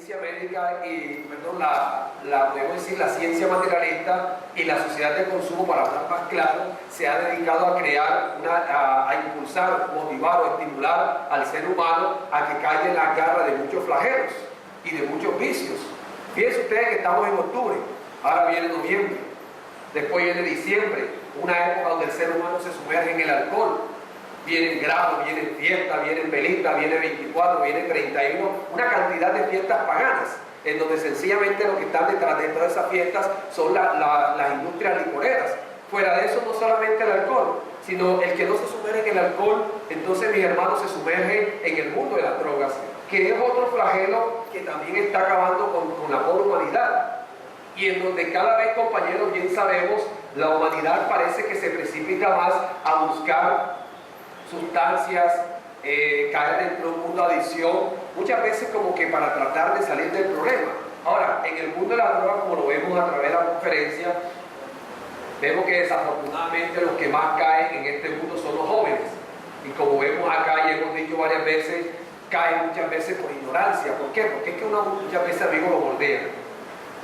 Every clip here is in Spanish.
ciencia médica y, perdón, podemos decir, la ciencia materialista y la sociedad de consumo, para hablar más claro, se ha dedicado a crear, a impulsar, motivar o estimular al ser humano a que caiga en la garra de muchos flagelos y de muchos vicios. Fíjense ustedes que estamos en octubre, ahora viene noviembre, después viene diciembre, una época donde el ser humano se sumerge en el alcohol. Vienen grados, vienen fiestas, vienen velitas, viene 24, viene 31, una cantidad de fiestas paganas, en donde sencillamente lo que están detrás de todas esas fiestas son las industrias licoreras. Fuera de eso, no solamente el alcohol, sino el que no se sumerge en el alcohol, entonces, mis hermanos, se sumerge en el mundo de las drogas, que es otro flagelo que también está acabando con la pobre humanidad. Y en donde cada vez, compañeros, bien sabemos, la humanidad parece que se precipita más a buscar sustancias, caer dentro de un mundo de adicción, muchas veces como que para tratar de salir del problema. Ahora, en el mundo de la droga, como lo vemos a través de la conferencia, vemos que desafortunadamente los que más caen en este mundo son los jóvenes. Y como vemos acá y hemos dicho varias veces, caen muchas veces por ignorancia. ¿Por qué? Porque es que uno muchas veces, amigos, lo moldea.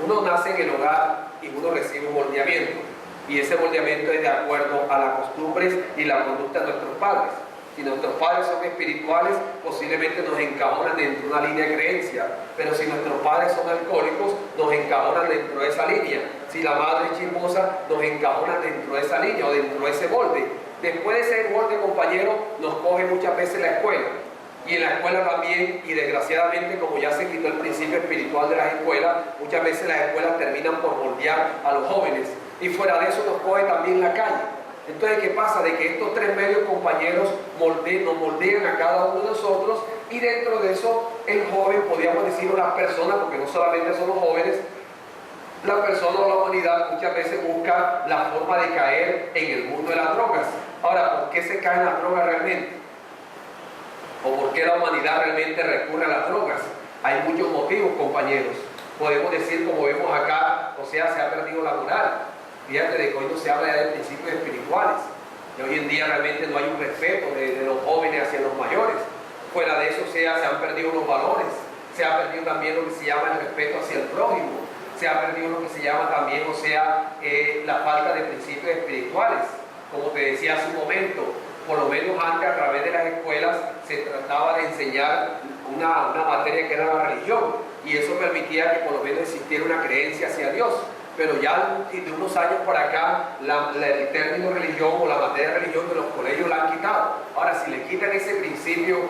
Uno nace en el hogar y uno recibe un moldeamiento. Y ese moldeamiento es de acuerdo a las costumbres y la conducta de nuestros padres. Si nuestros padres son espirituales, posiblemente nos encajonan dentro de una línea de creencia. Pero si nuestros padres son alcohólicos, nos encajonan dentro de esa línea. Si la madre es chismosa, nos encajonan dentro de esa línea o dentro de ese molde. Después de ese molde, compañero, nos coge muchas veces la escuela. Y en la escuela también, y desgraciadamente, como ya se quitó el principio espiritual de las escuelas, muchas veces las escuelas terminan por moldear a los jóvenes. Y fuera de eso nos coge también la calle. Entonces, ¿qué pasa? De que estos tres medios, compañeros, nos moldean a cada uno de nosotros, y dentro de eso el joven, podríamos decir, o las personas, porque no solamente son los jóvenes, la persona o la humanidad muchas veces busca la forma de caer en el mundo de las drogas. Ahora, ¿por qué se caen las drogas realmente? ¿O por qué la humanidad realmente recurre a las drogas? Hay muchos motivos, compañeros. Podemos decir, como vemos acá, o sea, se ha perdido la moral. Fíjate de que hoy no se habla ya de principios espirituales. Y hoy en día realmente no hay un respeto de los jóvenes hacia los mayores. Fuera de eso, o sea, se han perdido los valores. Se ha perdido también lo que se llama el respeto hacia el prójimo. Se ha perdido lo que se llama también, o sea, la falta de principios espirituales. Como te decía hace un momento, por lo menos antes, a través de las escuelas, se trataba de enseñar una materia que era la religión, y eso permitía que por lo menos existiera una creencia hacia Dios. Pero ya de unos años por acá, el término religión o la materia de religión de los colegios la han quitado. Ahora, si le quitan ese principio,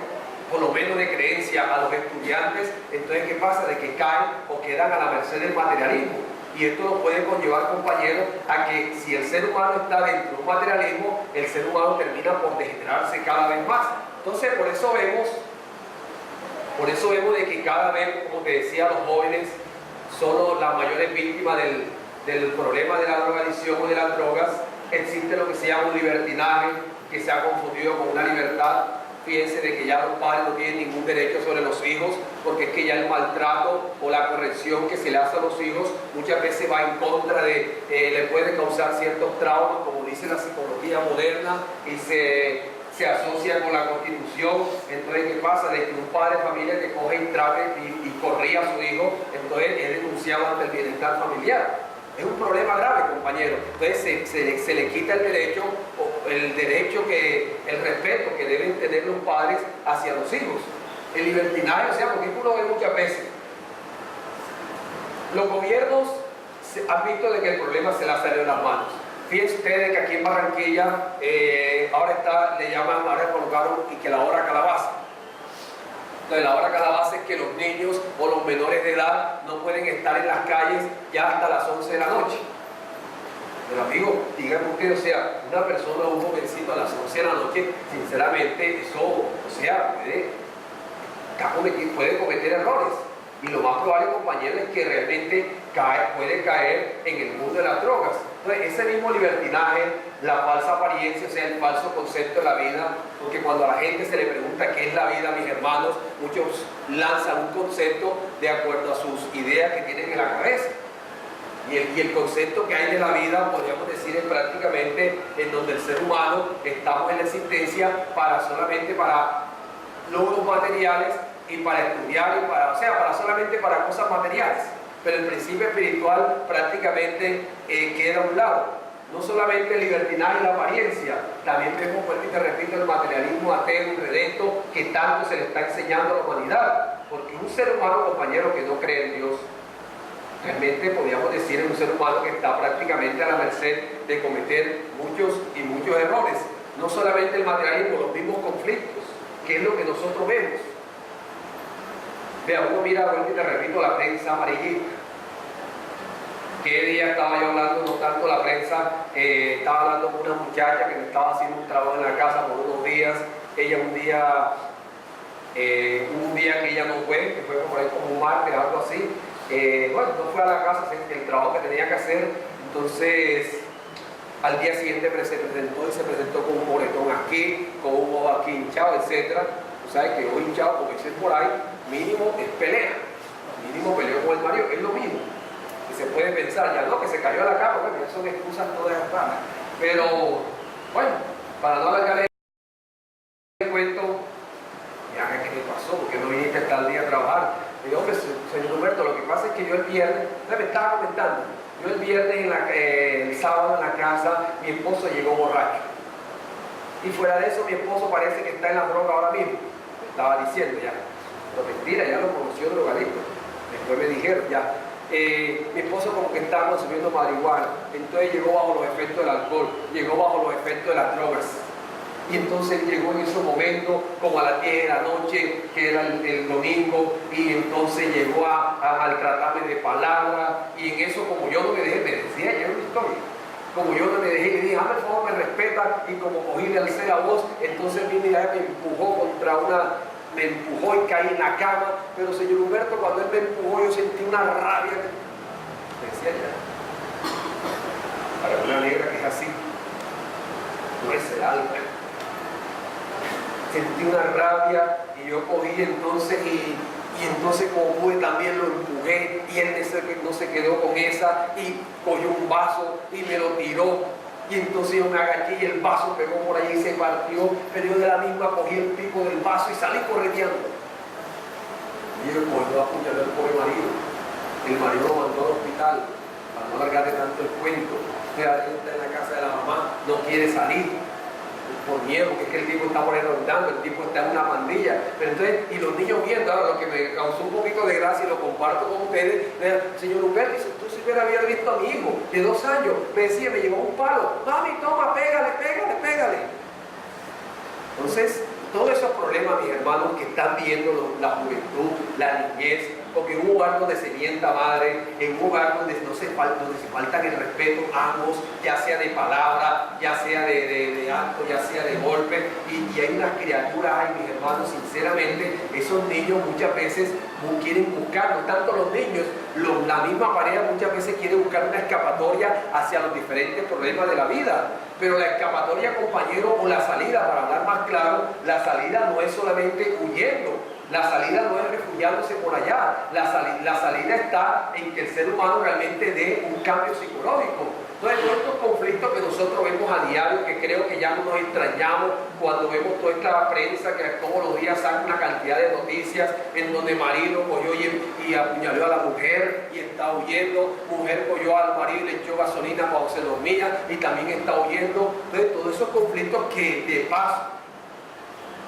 por lo menos de creencia, a los estudiantes, entonces, ¿qué pasa? De que caen o quedan a la merced del materialismo. Y esto nos puede conllevar, compañeros, a que si el ser humano está dentro de un materialismo, el ser humano termina por degenerarse cada vez más. Entonces, por eso vemos de que cada vez, como te decía, los jóvenes son las mayores víctimas del problema de la drogadicción o de las drogas. Existe lo que se llama un libertinaje, que se ha confundido con una libertad. Fíjense de que ya los padres no tienen ningún derecho sobre los hijos, porque es que ya el maltrato o la corrección que se le hace a los hijos muchas veces va en contra de, le puede causar ciertos traumas, como dice la psicología moderna, y se asocia con la Constitución. Entonces, ¿qué pasa? De que un padre de familia que coge y trate y corría a su hijo, entonces es denunciado ante el bienestar familiar. Es un problema grave, compañero. Entonces se le quita el derecho, el respeto que deben tener los padres hacia los hijos. El libertinaje, o sea, porque uno ve muchas veces. Los gobiernos han visto de que el problema se le ha salido de las manos. Fíjense ustedes que aquí en Barranquilla ahora colocaron y que la hora calabaza. Entonces, la hora calabaza es que los niños o los menores de edad no pueden estar en las calles ya hasta las 11 de la noche. Pero, amigos, díganme ustedes, o sea, una persona o un jovencito a las 11 de la noche, sinceramente, eso, o sea, puede cometer errores. Y lo más probable, compañeros, es que realmente puede caer en el mundo de las drogas. Entonces, ese mismo libertinaje, la falsa apariencia, o sea, el falso concepto de la vida, porque cuando a la gente se le pregunta qué es la vida, mis hermanos, muchos lanzan un concepto de acuerdo a sus ideas que tienen en la cabeza. Y el concepto que hay de la vida, podríamos decir, es prácticamente en donde el ser humano estamos en la existencia solamente para logros materiales, y para estudiar y para solamente para cosas materiales. Pero el principio espiritual prácticamente queda a un lado. No solamente el libertinaje y la apariencia, también vemos, vuelvo y te repito, el materialismo ateo y redento que tanto se le está enseñando a la humanidad. Porque un ser humano, compañero, que no cree en Dios, realmente podríamos decir es un ser humano que está prácticamente a la merced de cometer muchos y muchos errores. No solamente el materialismo, los mismos conflictos, que es lo que nosotros vemos. Vea, uno mira, vuelvo y te repito, la prensa amarillista. ¿Qué día estaba yo hablando? No tanto la prensa, estaba hablando con una muchacha que me estaba haciendo un trabajo en la casa por unos días. Ella un día que ella no fue, que fue por ahí como un martes, algo así. Bueno, no fue a la casa a hacer el trabajo que tenía que hacer. Entonces, al día siguiente se presentó con un moretón aquí, con un ojo aquí hinchado, etc. Tú sabes que ojo hinchado, como dicen por ahí, mínimo es pelea. Mínimo peleó con el marido, es lo mismo. Y se puede pensar, ya no, que se cayó a la cama, bueno, son excusas todas raras. Pero, bueno, para no alargar el cuento, ya qué me pasó, porque no viniste hasta el día a trabajar. Le digo, hombre, señor Humberto, lo que pasa es que yo el viernes, me estaba comentando, yo el viernes, el sábado en la casa, mi esposo llegó borracho. Y fuera de eso, mi esposo parece que está en la droga ahora mismo. Me estaba diciendo ya. Pero mentira, ya lo conoció drogadicto. Después me dijeron ya. Mi esposo como que estaba consumiendo marihuana. Entonces llegó bajo los efectos del alcohol, llegó bajo los efectos de las drogas. Y entonces llegó en ese momento, como a las 10 de la noche, que era el domingo, y entonces llegó a maltratarme de palabras, y en eso, como yo no me dejé, me decía ya una historia, como yo no me dejé, le dije, por favor, me respeta, y como cogí le alcé la voz, entonces vine y me empujó y caí en la cama, pero señor Humberto, cuando él me empujó, yo sentí una rabia, me decía ya, para una negra que es así, no es el alma. Sentí una rabia y yo cogí entonces y entonces como pude también lo empujé y él no se quedó con esa y cogió un vaso y me lo tiró y entonces yo me agaché y el vaso pegó por ahí y se partió, pero yo de la misma cogí el pico del vaso y salí corriendo. Y él cogió a apuñalar al pobre marido. El marido lo mandó al hospital para no alargarle tanto el cuento. Está en la casa de la mamá, no quiere salir por miedo, que es que el tipo está por ahí rondando, el tipo está en una pandilla. Pero entonces, y los niños viendo, ahora lo que me causó un poquito de gracia y lo comparto con ustedes, señor Humberto, tú si hubiera visto a mi hijo de 2 años, me decía, me llevó un palo, mami, toma, pégale. Entonces, todos esos problemas, mis hermanos, que están viendo la juventud, la niñez, porque en un lugar donde se mienta madre, en un lugar donde se faltan el respeto ambos, ya sea de palabra, ya sea de acto, ya sea de golpe, y hay unas criaturas, ay, mis hermanos, sinceramente, esos niños muchas veces quieren buscar, no tanto los niños, la misma pareja muchas veces quiere buscar una escapatoria hacia los diferentes problemas de la vida. Pero la escapatoria, compañero, o la salida, para hablar más claro, la salida no es solamente huyendo, la salida no es refugiándose por allá, la salida está en que el ser humano realmente dé un cambio psicológico. Entonces, todos estos conflictos que nosotros vemos a diario, que creo que ya no nos extrañamos cuando vemos toda esta prensa que todos los días saca una cantidad de noticias en donde marido cogió y apuñaló a la mujer y está huyendo, mujer cogió al marido y le echó gasolina cuando se dormía y también está huyendo. Entonces, todos esos conflictos que de paso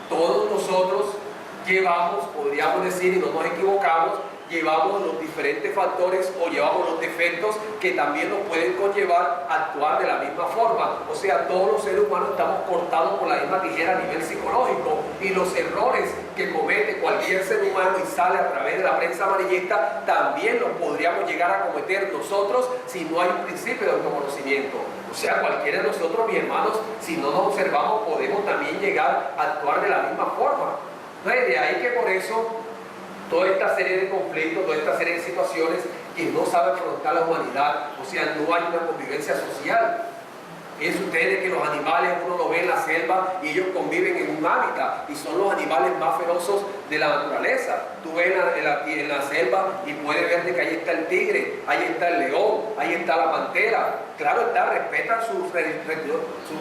todos nosotros llevamos, podríamos decir, y no nos equivocamos, llevamos los diferentes factores o llevamos los defectos que también nos pueden conllevar a actuar de la misma forma. O sea, todos los seres humanos estamos cortados por la misma tijera a nivel psicológico y los errores que comete cualquier ser humano y sale a través de la prensa amarillista también los podríamos llegar a cometer nosotros si no hay un principio de autoconocimiento. O sea, cualquiera de nosotros, mis hermanos, si no nos observamos, podemos también llegar a actuar de la misma forma. Entonces, de ahí que por eso toda esta serie de conflictos, toda esta serie de situaciones que no sabe afrontar la humanidad, o sea, no hay una convivencia social. Fíjense ustedes que los animales uno los ve en la selva y ellos conviven en un hábitat y son los animales más feroces de la naturaleza. Tú ves en la selva y puedes ver de que ahí está el tigre, ahí está el león, ahí está la pantera. Claro está, respetan su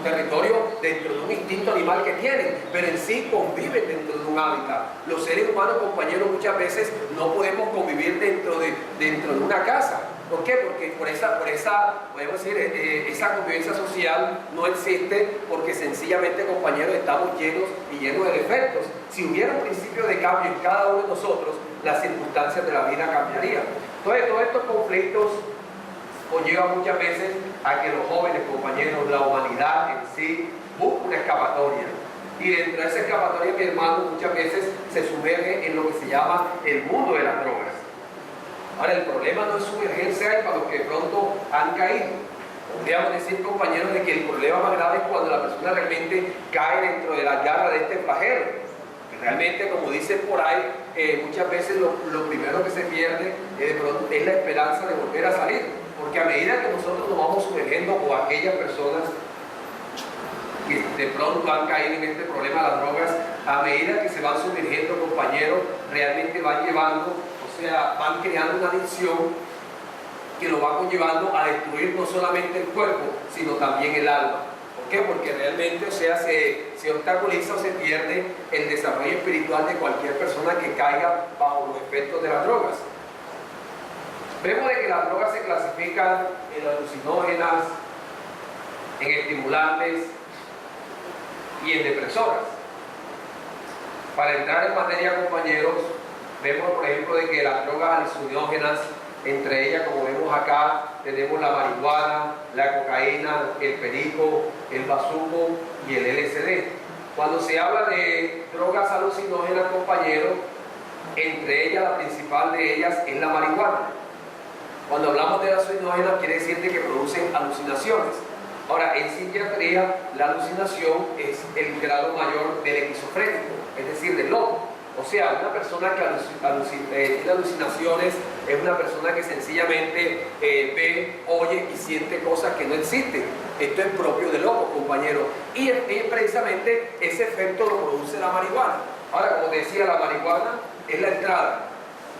territorio dentro de un instinto animal que tienen, pero en sí conviven dentro de un hábitat. Los seres humanos, compañeros, muchas veces no podemos convivir dentro de una casa. ¿Por qué? Porque podemos decir, esa convivencia social no existe porque sencillamente, compañeros, estamos llenos de defectos. Si hubiera un principio de cambio en cada uno de nosotros, las circunstancias de la vida cambiarían. Entonces, todos estos conflictos conllevan muchas veces a que los jóvenes, compañeros, la humanidad en sí, busque una escapatoria. Y dentro de esa escapatoria, mi hermano, muchas veces se sumerge en lo que se llama el mundo de las drogas. Ahora, el problema no es sumergirse ahí para los que de pronto han caído. Podríamos decir, compañeros, de que el problema más grave es cuando la persona realmente cae dentro de la garra de este flagelo. Que realmente, como dicen por ahí, muchas veces lo primero que se pierde de pronto es la esperanza de volver a salir. Porque a medida que nosotros nos vamos sumergiendo, o aquellas personas que de pronto han caído en este problema de las drogas, a medida que se van sumergiendo, compañeros, realmente van llevando, van creando una adicción que lo va conllevando a destruir no solamente el cuerpo, sino también el alma. ¿Por qué? Porque realmente, se obstaculiza o se pierde el desarrollo espiritual de cualquier persona que caiga bajo los efectos de las drogas. Vemos de que las drogas se clasifican en alucinógenas, en estimulantes y en depresoras. Para entrar en materia, compañeros, vemos, por ejemplo, de que las drogas alucinógenas, entre ellas, como vemos acá, tenemos la marihuana, la cocaína, el perico, el bazuco y el LSD. Cuando se habla de drogas alucinógenas, compañeros, entre ellas, la principal de ellas es la marihuana. Cuando hablamos de alucinógenas, quiere decir que producen alucinaciones. Ahora, en psiquiatría, la alucinación es el grado mayor del esquizofrénico, es decir, del loco. O sea, una persona que tiene alucinaciones es una persona que sencillamente ve, oye y siente cosas que no existen. Esto es propio del loco, compañero. Y precisamente ese efecto lo produce la marihuana. Ahora, como decía, la marihuana es la entrada.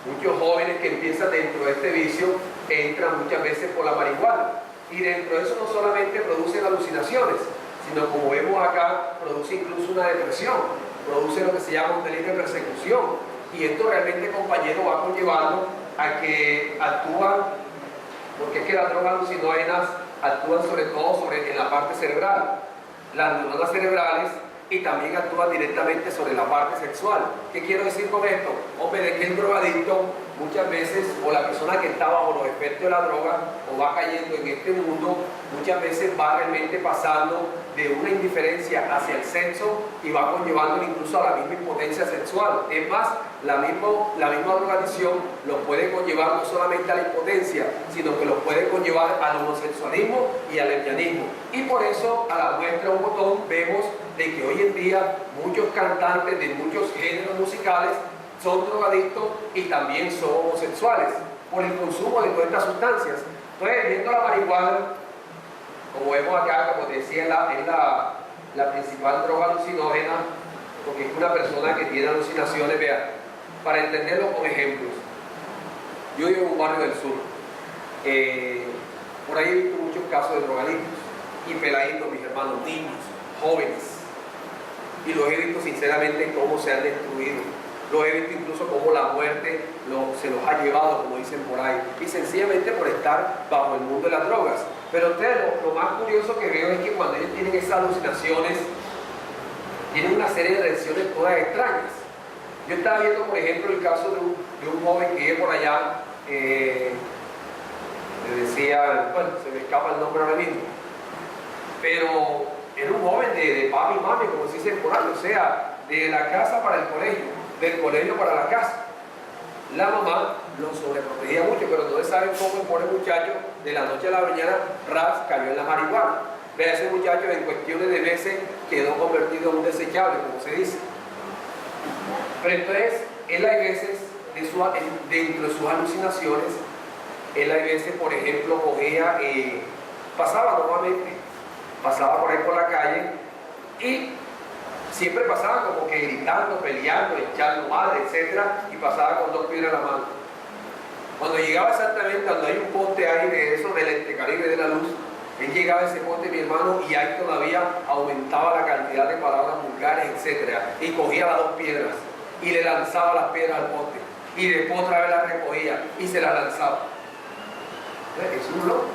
Muchos jóvenes que empiezan dentro de este vicio entran muchas veces por la marihuana. Y dentro de eso no solamente producen alucinaciones, sino, como vemos acá, produce incluso una depresión, produce lo que se llama un delirio de persecución. Y esto realmente, compañero, va conllevando a que actúan, porque es que las drogas alucinógenas actúan sobre todo en la parte cerebral, las neuronas cerebrales, y también actúan directamente sobre la parte sexual. ¿Qué quiero decir con esto? Hombre, de que el drogadicto muchas veces, o la persona que está bajo los efectos de la droga o va cayendo en este mundo, muchas veces va realmente pasando de una indiferencia hacia el sexo y va conllevando incluso a la misma impotencia sexual. Es más, la misma drogadicción lo puede conllevar no solamente a la impotencia, sino que lo puede conllevar al homosexualismo y al lesbianismo. Y por eso, a la muestra un botón, vemos de que hoy en día muchos cantantes de muchos géneros musicales son drogadictos y también son homosexuales por el consumo de todas estas sustancias. Entonces, viendo la marihuana, como vemos acá, como te decía, es la principal droga alucinógena, porque es una persona que tiene alucinaciones. Vean, para entenderlo con ejemplos, yo vivo en un barrio del sur, por ahí he visto muchos casos de drogadictos y peladitos, mis hermanos, niños, jóvenes, y los he visto sinceramente cómo se han destruido. Lo he visto incluso como la muerte se los ha llevado, como dicen por ahí, y sencillamente por estar bajo el mundo de las drogas. Pero ustedes, lo más curioso que veo es que cuando ellos tienen esas alucinaciones, tienen una serie de reacciones todas extrañas. Yo estaba viendo, por ejemplo, el caso de un joven que vive por allá, le decía, bueno, se me escapa el nombre ahora mismo, pero era un joven de papi y mami, como se dice por ahí, o sea, de la casa para el colegio, del colegio para la casa. La mamá lo sobreprotegía mucho, pero no saben cómo el pobre muchacho, de la noche a la mañana, cayó en la marihuana. Vea, ese muchacho en cuestiones de meses quedó convertido en un desechable, como se dice. Pero entonces, él hay veces, dentro de sus alucinaciones, él hay veces, por ejemplo, pasaba normalmente, pasaba por ahí por la calle y siempre pasaba como que gritando, peleando, echando madre, etc. Y pasaba con 2 piedras en la mano. Cuando llegaba exactamente cuando hay un poste ahí de eso, del entrecalibre de la luz, él llegaba a ese poste, mi hermano, y ahí todavía aumentaba la cantidad de palabras vulgares, etc. Y cogía las 2 piedras y le lanzaba las piedras al poste. Y después otra vez las recogía y se las lanzaba. Es un loco.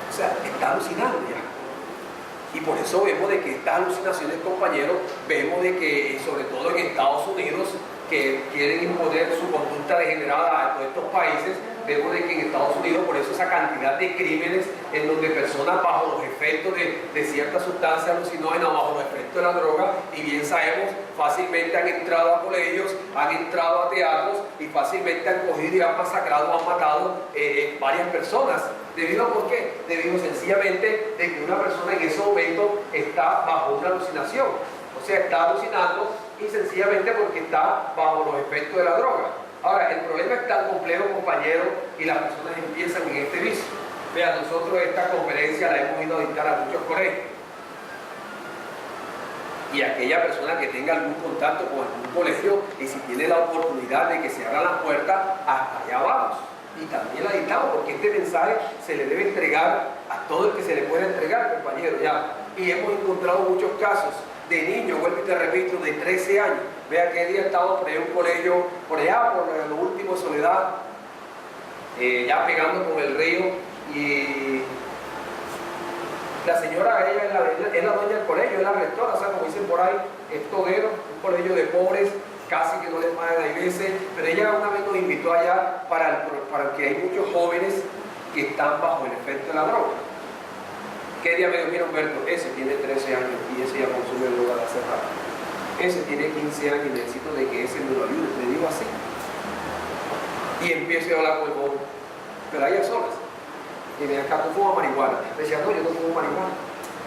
O sea, está alucinando ya. Y por eso vemos de que estas alucinaciones, compañeros, vemos de que, sobre todo en Estados Unidos, que quieren imponer su conducta degenerada a todos estos países, vemos de que en Estados Unidos, por eso esa cantidad de crímenes en donde personas bajo los efectos de ciertas sustancias alucinógenas, bajo los efectos de la droga, y bien sabemos, fácilmente han entrado a colegios, han entrado a teatros y fácilmente han cogido y han masacrado, han matado varias personas. ¿Debido a por qué? Debido sencillamente de que una persona en ese momento está bajo una alucinación. O sea, está alucinando y sencillamente porque está bajo los efectos de la droga. Ahora, el problema es tan complejo, compañeros, y las personas empiezan en este vicio. Vean, nosotros esta conferencia la hemos ido a dictar a muchos colegios. Y aquella persona que tenga algún contacto con algún colegio, y si tiene la oportunidad de que se abran las puertas, hasta allá vamos. Y también la dictamos, porque este mensaje se le debe entregar a todo el que se le pueda entregar, compañeros, ya. Y hemos encontrado muchos casos de niños, vuelvo y te repito, de 13 años. Vea que día estaba por ahí un colegio, por allá, por lo último, Soledad, ya pegando con el río, y la señora, ella es la dueña del colegio, es la rectora, o sea, como dicen por ahí, es todero, un colegio de pobres, casi que no les pagan a veces, pero ella una vez nos invitó allá para que hay muchos jóvenes que están bajo el efecto de la droga. ¿Qué día me dijo? Mira, Humberto, ese tiene 13 años y ese ya consume droga de hace rato. Ese tiene 15 años y necesito de que ese me lo ayude. Le digo así. Y empiezo a hablar con el joven, pero ahí a solas. Y me dice, acá tú fumas marihuana. Le decía, no, yo no fumo marihuana.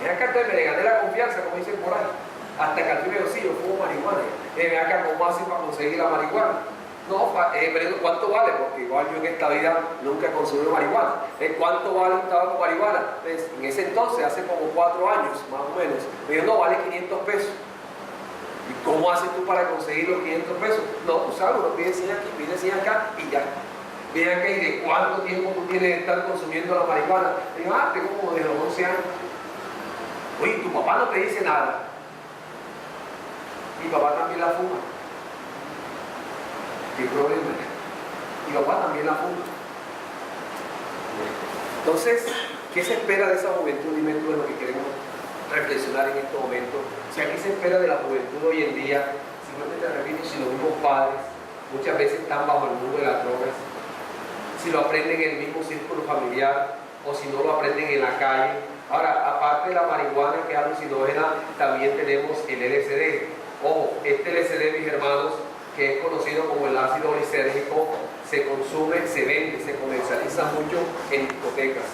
Ven acá, entonces me le gané la confianza, como dicen por ahí. Hasta que al fin me dijo, sí, yo fumo marihuana. Ven acá, ¿cómo haces para conseguir la marihuana? No, pero ¿cuánto vale? Porque igual yo en esta vida nunca he consumido marihuana. ¿Cuánto vale un tabaco marihuana? Pues, en ese entonces, hace como 4 años, más o menos, me dijo, no, vale 500 pesos. ¿Y cómo haces tú para conseguir los 500 pesos? No, tú sabes, uno pide 100 aquí, pide 100 acá y ya. Viene acá y de cuánto tiempo tú tienes de estar consumiendo la marihuana. Le digo, tengo como desde los 11 años. Oye, tu papá no te dice nada. Mi papá también la fuma. ¿Qué problema? Mi papá también la fuma. Entonces, ¿qué se espera de esa juventud? Dime tú de lo que queremos reflexionar en este momento. O sea, ¿qué se espera de la juventud hoy en día? Simplemente te repito, si los mismos padres muchas veces están bajo el mundo de las drogas, si lo aprenden en el mismo círculo familiar o si no lo aprenden en la calle. Ahora, aparte de la marihuana que es alucinógena, también tenemos el LSD. Ojo, este LSD, mis hermanos, que es conocido como el ácido lisérgico, se consume, se vende, se comercializa mucho en discotecas.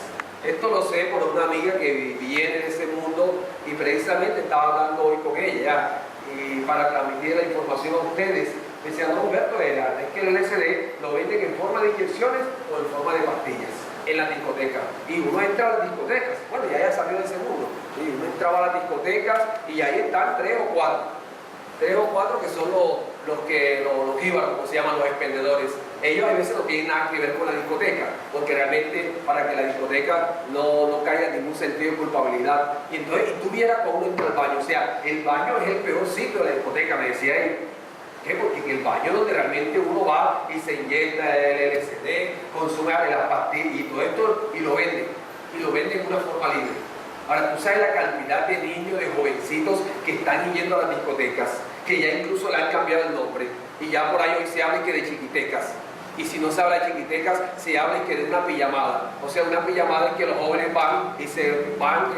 Esto lo sé por una amiga que viene en ese mundo y precisamente estaba hablando hoy con ella y para transmitir la información a ustedes. Me decía, no, Humberto, es que el LSD lo venden en forma de inyecciones o en forma de pastillas en la discoteca. Y uno entra a las discotecas, bueno, ya salió de ese mundo, y uno entraba a las discotecas y ahí están 3 o 4 que son los jíbaros, como se llaman, los expendedores. Ellos a veces no tienen nada que ver con la discoteca, porque realmente para que la discoteca no caiga en ningún sentido de culpabilidad. Y entonces, y tú vieras cómo uno entra al baño, o sea, el baño es el peor sitio de la discoteca, me decía él. ¿Qué? Porque en el baño donde realmente uno va y se inyecta el LSD, consume las pastillas y todo esto, y lo venden de una forma libre. Ahora, tú sabes la cantidad de niños, de jovencitos que están yendo a las discotecas, que ya incluso le han cambiado el nombre, y ya por ahí hoy se habla que de chiquitecas. Y si no se habla de chiquitecas, se habla que de una pijamada. O sea, una pijamada en que los jóvenes van y se van,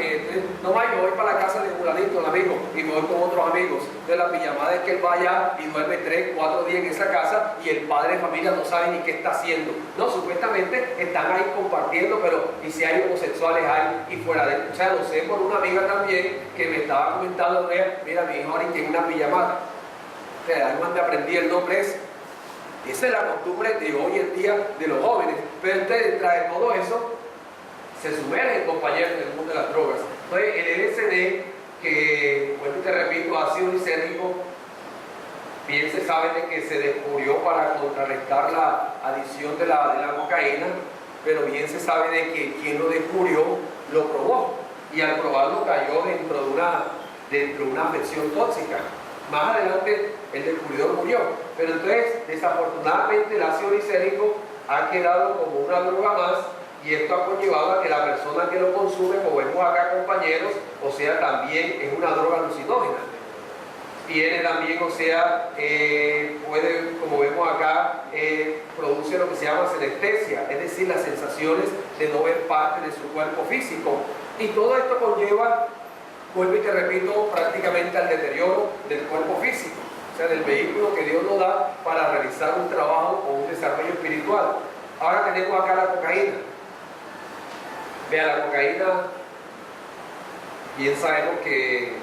no vaya, yo voy para la casa de fulanito, el amigo, y me voy con otros amigos. Entonces la pijamada es que él vaya y duerme 3, 4 días en esa casa y el padre de familia no sabe ni qué está haciendo. No, supuestamente están ahí compartiendo, pero y si hay homosexuales hay y fuera de. O sea, lo sé por una amiga también que me estaba comentando, mira, mi hijo ahorita tiene una pijamada. O sea, ahí donde aprendí el nombre es. Esa es la costumbre de hoy en día de los jóvenes. Pero entonces, detrás de todo eso, se sumergen, compañeros, en el mundo de las drogas. Entonces, el LSD, que, bueno, te repito, ácido lisérgico, bien se sabe de que se descubrió para contrarrestar la adicción de la cocaína, pero bien se sabe de que quien lo descubrió lo probó, y al probarlo cayó dentro de una afección tóxica. Más adelante el descubridor murió, pero entonces desafortunadamente el ácido lisérgico ha quedado como una droga más, y esto ha conllevado a que la persona que lo consume, como vemos acá, compañeros, o sea, también es una droga alucinógena. Tiene también, o sea, puede, como vemos acá, produce lo que se llama sinestesia, es decir, las sensaciones de no ver parte de su cuerpo físico. Y todo esto conlleva, vuelvo y te repito, prácticamente al deterioro del cuerpo físico, o sea, del vehículo que Dios nos da para realizar un trabajo o un desarrollo espiritual. Ahora tenemos acá la cocaína. Vea, la cocaína, bien sabemos que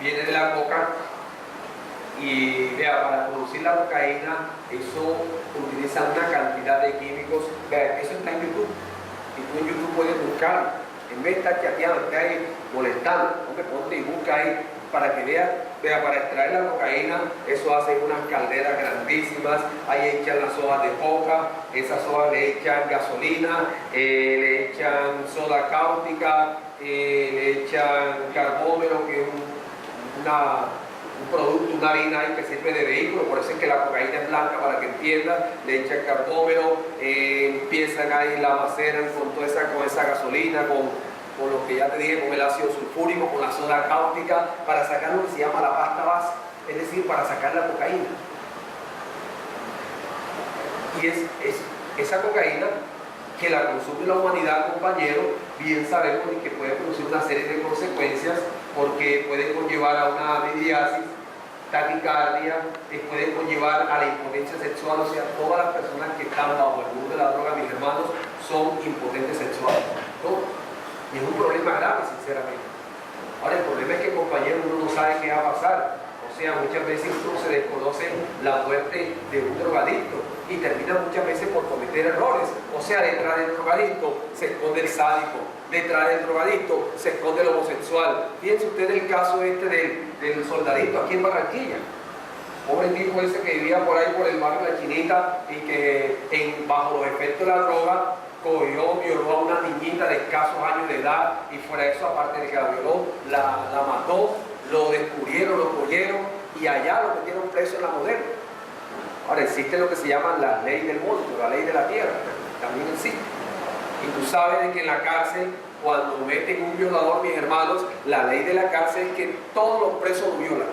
viene de la coca, y vea, para producir la cocaína, eso utiliza una cantidad de químicos. Vea, eso está en YouTube, y tú en YouTube puedes buscar, en vez de estar chateando, que hay molestando, ponte y busca ahí para que veas. Vea, para extraer la cocaína, eso hacen unas calderas grandísimas, ahí echan las hojas de coca, esas hojas le echan gasolina, le echan soda cáustica, le echan carbómero, que es un producto, una harina ahí que sirve de vehículo, por eso es que la cocaína es blanca, para que entiendan. Le echan carbómero, empiezan ahí, la maceran con toda esa gasolina, con lo que ya te dije, con el ácido sulfúrico, con la soda cáustica, para sacar lo que se llama la pasta base, es decir, para sacar la cocaína. Y es esa cocaína que la consume la humanidad, compañero, bien sabemos que puede producir una serie de consecuencias, porque puede conllevar a una amidiasis, taquicardia, puede conllevar a la impotencia sexual. O sea, todas las personas que están bajo el mundo de la droga, mis hermanos, son impotentes sexuales. Todos. Y es un problema grave, sinceramente. Ahora, el problema es que, compañero, uno no sabe qué va a pasar. O sea, muchas veces incluso se desconoce la muerte de un drogadicto, y termina muchas veces por cometer errores. O sea, detrás del drogadicto se esconde el sádico, detrás del drogadicto se esconde el homosexual. Fíjense ustedes el caso del soldadito aquí en Barranquilla. Pobre tipo ese que vivía por ahí por el barrio de La Chinita, y que bajo los efectos de la droga cogió, violó a una niñita de escasos años de edad, y fuera de eso, aparte de que la violó, la mató, lo descubrieron, lo cogieron, y allá lo metieron preso en la Modelo. Ahora, existe lo que se llama la ley del monstruo, la ley de la tierra, también existe. Y tú sabes de que en la cárcel, cuando meten un violador, mis hermanos, la ley de la cárcel es que todos los presos lo violan.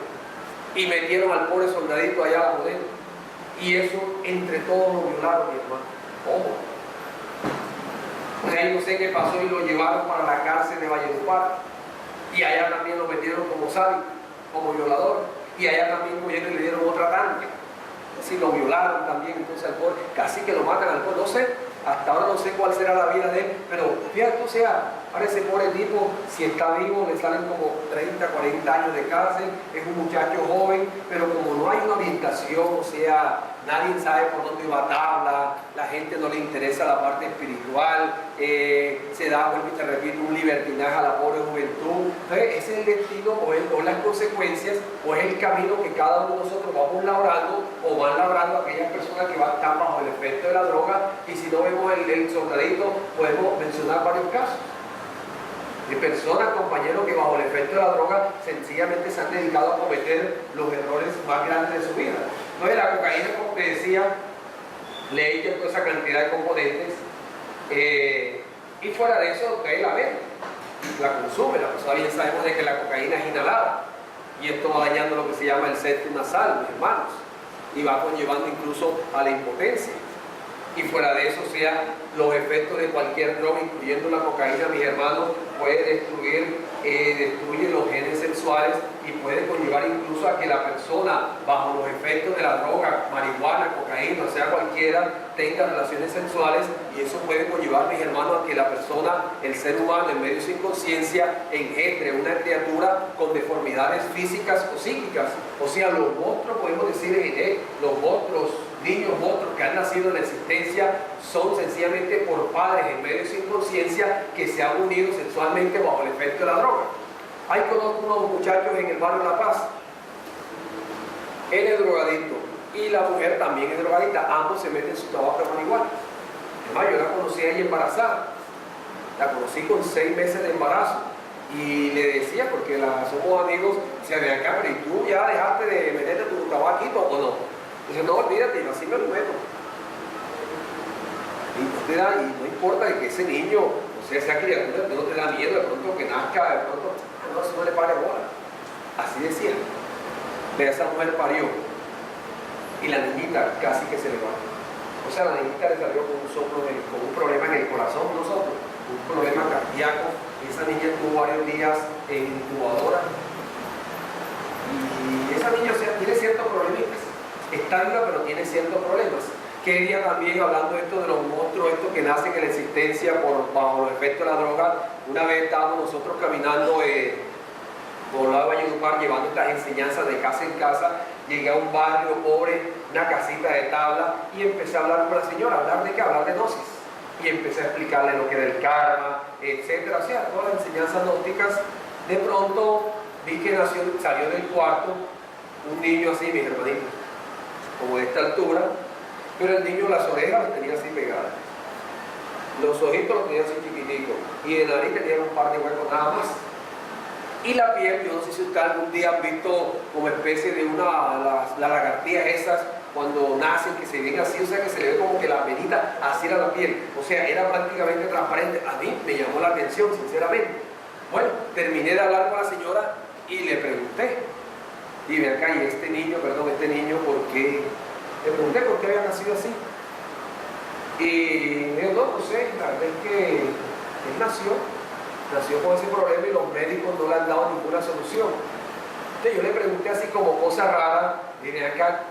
Y metieron al pobre soldadito allá a la Modelo. Y eso, entre todos lo violaron, mi hermano. ¿Cómo? Ahí no sé qué pasó, y lo llevaron para la cárcel de Valledupar, y allá también lo metieron como sádico, como violador, y allá también cogieron y le dieron otra tanque, así lo violaron también. Entonces al pobre casi que lo matan al pobre. No sé, hasta ahora no sé cuál será la vida de él, pero fíjate, o sea, ahora ese pobre tipo, si está vivo, le salen como 30, 40 años de cárcel, es un muchacho joven, pero como no hay una orientación, o sea, nadie sabe por dónde va a tabla, la gente no le interesa la parte espiritual, se da, vuelvo y te repito, un libertinaje a la pobre juventud. Entonces, ese es el destino, o las consecuencias, o es el camino que cada uno de nosotros vamos labrando, o van labrando aquellas personas que están bajo el efecto de la droga. Y si no vemos el soldadito, podemos mencionar varios casos de personas, compañeros, que bajo el efecto de la droga sencillamente se han dedicado a cometer los errores más grandes de su vida. Entonces, la cocaína, como te decía, le echan toda esa cantidad de componentes, y fuera de eso, ustedes la ven, la consumen. Bien sabemos de que la cocaína es inhalada, y esto va dañando lo que se llama el septum nasal, mis hermanos, y va conllevando incluso a la impotencia. Y fuera de eso, o sea, los efectos de cualquier droga, incluyendo la cocaína, mis hermanos, puede destruye los genes sexuales, y puede conllevar incluso a que la persona, bajo los efectos de la droga, marihuana, cocaína, o sea cualquiera, tenga relaciones sexuales, y eso puede conllevar, mis hermanos, a que la persona, el ser humano, en medio de su inconsciencia, engendre una criatura con deformidades físicas o psíquicas. O sea, los monstruos, podemos decir en él, los monstruos, niños monstruos que han nacido en la existencia, son sencillamente por padres en medio sin conciencia que se han unido sexualmente bajo el efecto de la droga. Hay conozco unos muchachos en el barrio La Paz. Él es drogadicto y la mujer también es drogadicta. Ambos se meten su tabaco de marihuana. Además, yo la conocí a ella embarazada. La conocí con 6 meses de embarazo. Y le decía, porque somos amigos, se ve acá, pero ¿y tú ya dejaste de meterte tu tabaquito o no? Dice, no, olvídate, así me lo meto. Y no importa de que ese niño, o sea, esa criatura, no te da miedo de pronto que nazca, de pronto, no, eso no le pare bola. Así decía. Pero esa mujer parió. Y la niñita casi que se le va. O sea, la niñita le salió con un soplo, con un problema en el corazón, un problema cardíaco. Esa niña estuvo varios días en incubadora. Y esa niña, o sea, tiene ciertos problemitas. Está viva, pero tiene ciertos problemas. Quería también, hablando de esto de los monstruos, estos que nacen en la existencia bajo los efectos de la droga. Una vez estábamos nosotros caminando por el lado de Valledupar, llevando estas enseñanzas de casa en casa. Llegué a un barrio pobre, una casita de tabla, y empecé a hablar con la señora. ¿Hablar de qué? Hablar de gnosis. Y empecé a explicarle lo que era el karma, etcétera, o sea, todas las enseñanzas gnósticas. De pronto vi que salió del cuarto un niño así, mis hermanitos, como de esta altura, pero el niño las orejas las tenía así pegadas, los ojitos los tenía así chiquiticos, y de nariz tenía un par de huecos nada más. Y la piel, yo no sé si ustedes algún día han visto como especie de las lagartijas esas, cuando nacen, que se ven así, o sea, que se le ve como que la venita así era la piel, o sea, era prácticamente transparente. A mí me llamó la atención, sinceramente. Bueno, terminé de hablar con la señora y le pregunté, y ve acá, y este niño, ¿por qué? Le pregunté por qué había nacido así. Y me dijo, no sé, la verdad es que él nació con ese problema y los médicos no le han dado ninguna solución. Entonces yo le pregunté así como cosa rara, y ve acá,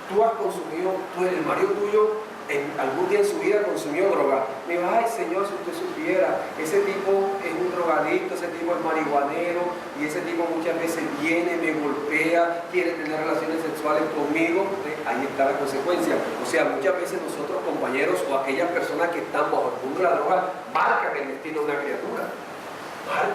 tú has consumido, el marido tuyo en algún día en su vida consumió droga. Me dijo, ay señor, si usted supiera, ese tipo es un drogadicto, ese tipo es marihuanero, y ese tipo muchas veces viene, me golpea, quiere tener relaciones sexuales conmigo. Ahí está la consecuencia. O sea, muchas veces nosotros, compañeros, o aquellas personas que están bajo el mundo de la droga, marcan el destino de una criatura.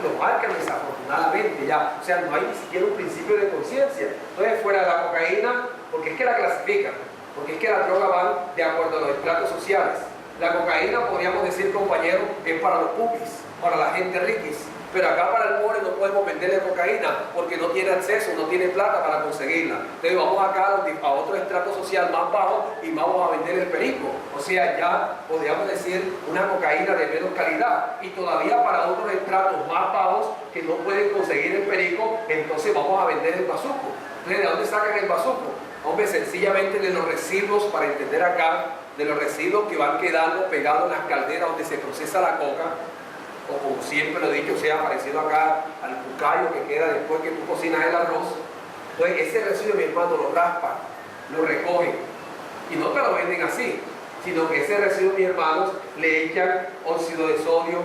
Lo marcan desafortunadamente ya. O sea, no hay ni siquiera un principio de conciencia. Entonces, fuera de la cocaína, porque es que la clasifican, porque es que las drogas van de acuerdo a los estratos sociales. La cocaína, podríamos decir, compañeros, es para los pupis, para la gente riquis. Pero acá para el pobre no podemos venderle cocaína porque no tiene acceso, no tiene plata para conseguirla. Entonces vamos acá a otro estrato social más bajo y vamos a vender el perico. O sea, ya podríamos decir una cocaína de menos calidad. Y todavía para otros estratos más bajos que no pueden conseguir el perico, entonces vamos a vender el bazuco. Entonces, ¿de dónde sacan el bazuco? Hombre, sencillamente de los residuos, para entender acá, de los residuos que van quedando pegados en las calderas donde se procesa la coca, o como siempre lo he dicho, sea parecido acá al cucayo que queda después que tú cocinas el arroz. Entonces ese residuo, mi hermano, lo raspan, lo recogen, y no te lo venden así, sino que ese residuo, mis hermanos, le echan óxido de sodio,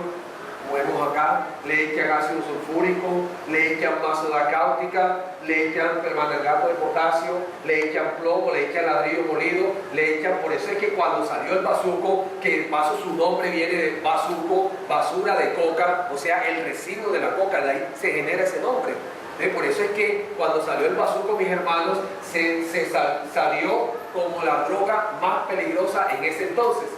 como vemos acá, le echan ácido sulfúrico, le echan soda cáustica, le echan permanganato de potasio, le echan plomo, le echan ladrillo molido, le echan. Por eso es que cuando salió el bazuco, que de paso su nombre viene de bazuco, basura de coca, o sea, el residuo de la coca, de ahí se genera ese nombre. Por eso es que cuando salió el bazuco, mis hermanos, salió como la droga más peligrosa en ese entonces.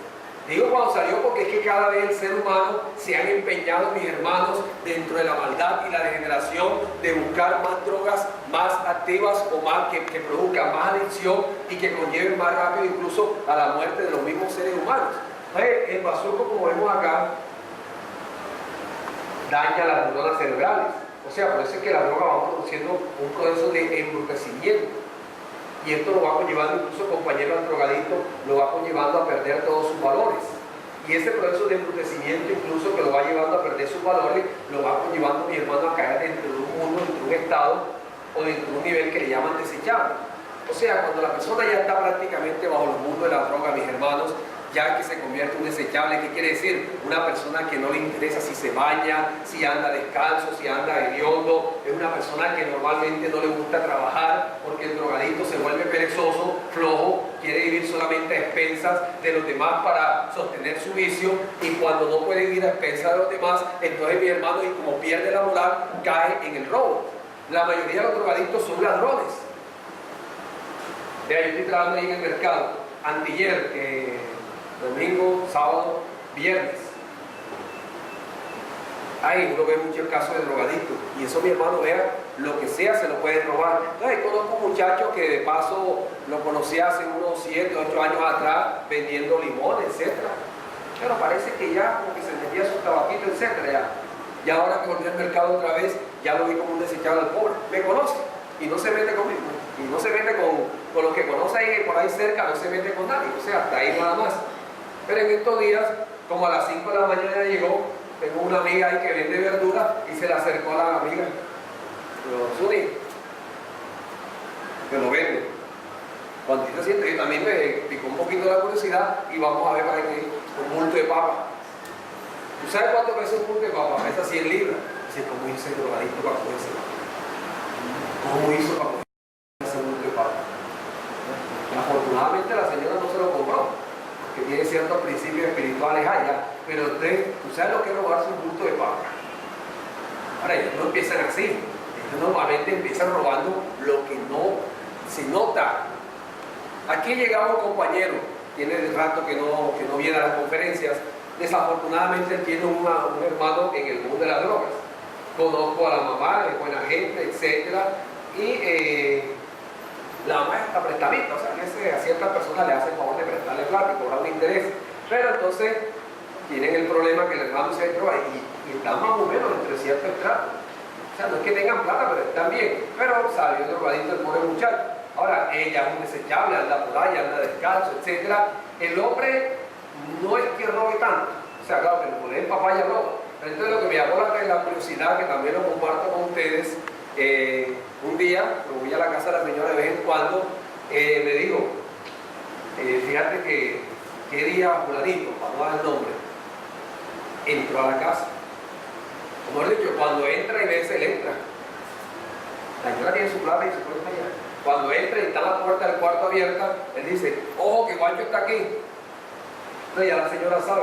Digo cuando salió porque es que cada vez el ser humano se han empeñado, mis hermanos, dentro de la maldad y la degeneración de buscar más drogas más activas o más que produzcan más adicción y que conlleven más rápido incluso a la muerte de los mismos seres humanos. Entonces, el bazuco, como vemos acá, daña las neuronas cerebrales. O sea, por eso es que la droga va produciendo un proceso de embrutecimiento. Y esto lo va conllevando, incluso compañeros drogadictos, lo va conllevando a perder todos sus valores. Y ese proceso de embrutecimiento, incluso que lo va llevando a perder sus valores, lo va conllevando, mi hermano, a caer dentro de un mundo, dentro de un estado o dentro de un nivel que le llaman desechable. O sea, cuando la persona ya está prácticamente bajo el mundo de la droga, mis hermanos, ya que se convierte en un desechable. ¿Qué quiere decir? Una persona que no le interesa si se baña, si anda descalzo, si anda hediondo. Es una persona que normalmente no le gusta trabajar porque el drogadicto se vuelve perezoso, flojo, quiere vivir solamente a expensas de los demás para sostener su vicio, y cuando no puede vivir a expensas de los demás, entonces mi hermano, y como pierde la moral, cae en el robo. La mayoría de los drogadictos son ladrones. Vea, yo estoy trabajando ahí en el mercado, antier, domingo, sábado, viernes. Ahí uno ve muchos casos de drogadictos, y eso, mi hermano, vea, lo que sea se lo pueden robar. Entonces conozco un muchacho que de paso lo conocí hace unos 7, 8 años atrás vendiendo limones, etc. Pero parece que ya como que se metía su tabaquito, etc. Ya ahora que volví al mercado otra vez, ya lo vi como un desechable al pobre. Me conoce y no se mete conmigo, y no se mete con los que conoce ahí por ahí cerca, no se mete con nadie, o sea, hasta ahí nada más. Pero en estos días, como a las 5 de la mañana llegó, tengo una amiga ahí que vende verduras, y se le acercó a la amiga. Pero, Suni, que lo vende. Cuando se siente, yo también me picó un poquito la curiosidad, y vamos a ver para qué, un bulto de papa. ¿Tú sabes cuánto pesa un bulto de papa? Pesa 100 libras. Dice, ¿cómo hizo el drogadicto para poder ser? ¿Cómo hizo para poder ese bulto de papa? Afortunadamente la señora no se lo compró, que tiene ciertos principios espirituales allá, pero usted, ¿tú sabes lo que es robarse un bulto de papa? Ahora, ellos no empiezan así, ellos normalmente empiezan robando lo que no se nota. Aquí llegaba un compañero, tiene rato que no viene a las conferencias. Desafortunadamente él tiene un hermano en el mundo de las drogas. Conozco a la mamá, es buena gente, etc. Y la mamá es hasta prestamista, o sea, que a ciertas personas le hace el favor de prestarle plata y cobrar un interés. Pero entonces tienen el problema que el hermano se droga y están más o menos entre cierto estrato. O sea, no es que tengan plata, pero están bien. Pero salió el drogadito el pobre muchacho. Ahora, ella es un desechable, anda por ahí, anda descalzo, etc. El hombre no es que robe tanto. O sea, claro, que el poder papaya roba. Pero entonces lo que me llamó la curiosidad, que también lo comparto con ustedes, un día, me voy a la casa de la señora de vez en cuando, me dijo, fíjate que qué día fulanito, para no dar el nombre, entró a la casa. Como he dicho, cuando entra y ve, él entra. La señora tiene su plata y se puede estar allá. Cuando entra y está la puerta del cuarto abierta, él dice, ojo que Guacho está aquí. Entonces ya la señora sabe,